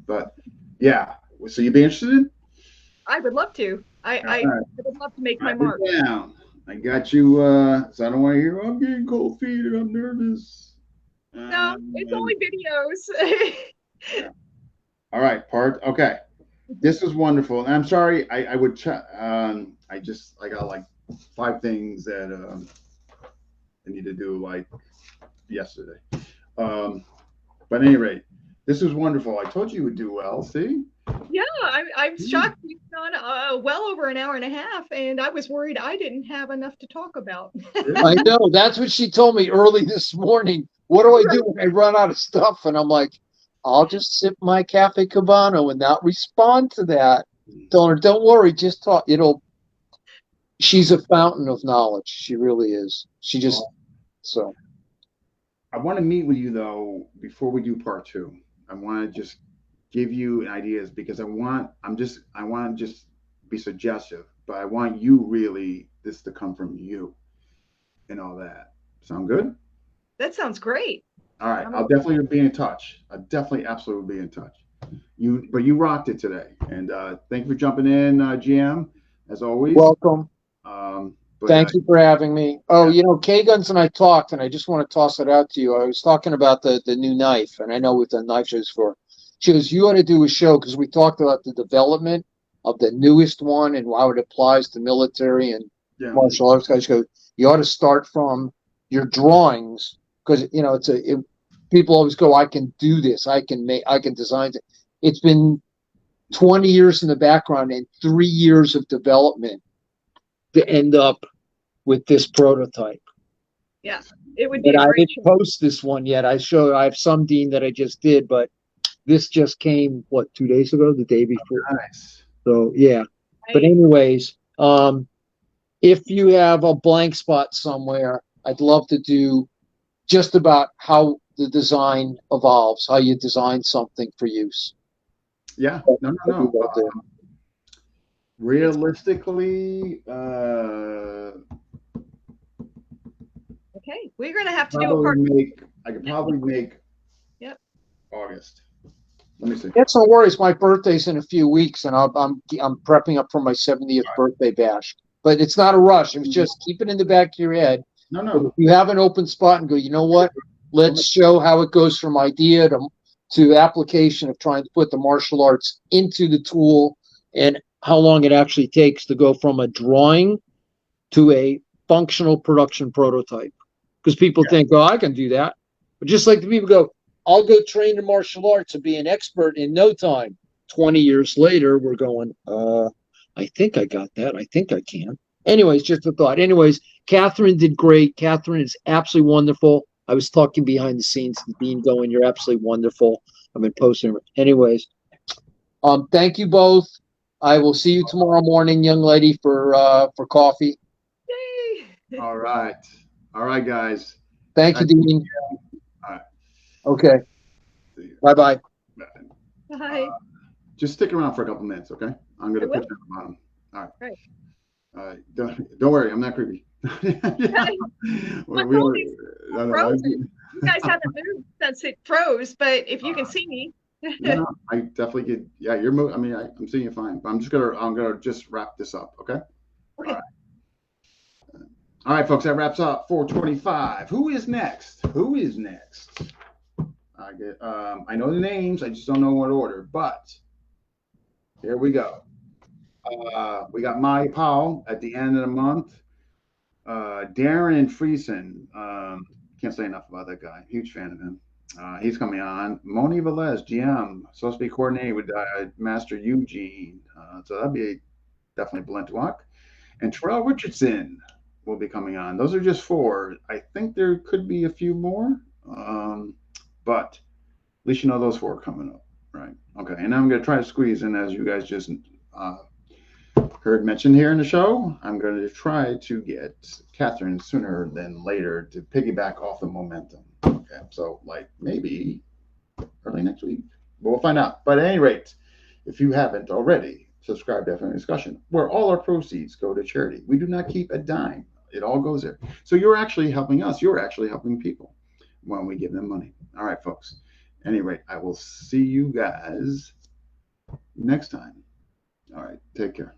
But yeah, so you'd be interested? I would love to. I Right. would love to make my Write mark. it down. I got you. So I don't want to hear, I'm getting cold feet and I'm nervous. No, it's only videos. Yeah. All right, okay. This is wonderful. And I'm sorry, I would check. I got like 5 things that I need to do like yesterday. But at any rate, this is wonderful. I told you would do well. See? Yeah, I'm shocked. We've gone well over an hour and a half, and I was worried I didn't have enough to talk about. I know. That's what she told me early this morning. What do I do when I run out of stuff? And I'm like, I'll just sip my cafe cabano and not respond to that. Tell her, don't worry, just talk. She's a fountain of knowledge. She really is. She just, so. I want to meet with you though before we do part 2. I want to just give you ideas because I want to just be suggestive, but I want you really this to come from you and all that. Sound good? That sounds great. All right, I'll definitely be in touch. I definitely absolutely be in touch. But you rocked it today, and thank you for jumping in, GM, as always. Welcome. Thank you for having me. Oh, KGuns and I talked, and I just want to toss it out to you. I was talking about the new knife, and I know we've done knife shows for. She goes, you ought to do a show because we talked about the development of the newest one and how it applies to military and martial arts guys. She goes, you ought to start from your drawings because people always go, I can do this, I can design it. It's been 20 years in the background and 3 years of development to end up with this prototype. Yeah, it would be. But I didn't post this one yet. I have some Dean that I just did, but this just came 2 days ago, the day before. Oh, nice. So yeah. Right. But anyways, if you have a blank spot somewhere, I'd love to do just about how the design evolves, how you design something for use. Yeah. No. Realistically, okay, we're gonna have to do a part. I could probably make. Yep. August. Let me see. That's no worries. My birthday's in a few weeks, and I'm prepping up for my 70th birthday bash. But it's not a rush. It's just keep it in the back of your head. No. If you have an open spot and go, you know what? Let's show how it goes from idea to application of trying to put the martial arts into the tool and how long it actually takes to go from a drawing to a functional production prototype. Because people think, oh, I can do that. But just like the people go, I'll go train in martial arts and be an expert in no time. 20 years later, we're going, I think I got that. I think I can. Anyways, just a thought. Anyways, Katherine did great. Katherine is absolutely wonderful. I was talking behind the scenes to Dean going, you're absolutely wonderful. I've been posting. Anyways, thank you both. I will see you tomorrow morning, young lady, for coffee. Yay! All right, guys. Thank you, Dean. All right. Okay. Bye-bye. Bye. Just stick around for a couple minutes, okay? I'm going to put you on the bottom. All right. Don't worry, I'm not creepy. You guys haven't moved since it froze, but if you can see me. No, I definitely could. Yeah, you're moving. I mean, I'm seeing you fine. But I'm gonna just wrap this up, okay? Okay. All right, folks, that wraps up 425. Who is next? I know the names, I just don't know what order, but here we go. We got Maya Powell at the end of the month. Darren Friesen, can't say enough about that guy. Huge fan of him. He's coming on. Moni Velez, GM, supposed to be coordinated with Master Eugene. So that'd be definitely Blent Walk. And Terrell Richardson will be coming on. Those are just 4. I think there could be a few more. But least you know those 4 are coming up, right? Okay, and I'm going to try to squeeze in, as you guys just heard mentioned here in the show, I'm going to try to get Katherine sooner than later to piggyback off the momentum. Okay, so like maybe early next week. But we'll find out. But at any rate, if you haven't already, subscribe to FMA Discussion, where all our proceeds go to charity. We do not keep a dime. It all goes there. So you're actually helping us. You're actually helping people when we give them money. All right, folks. At any rate, I will see you guys next time. All right, take care.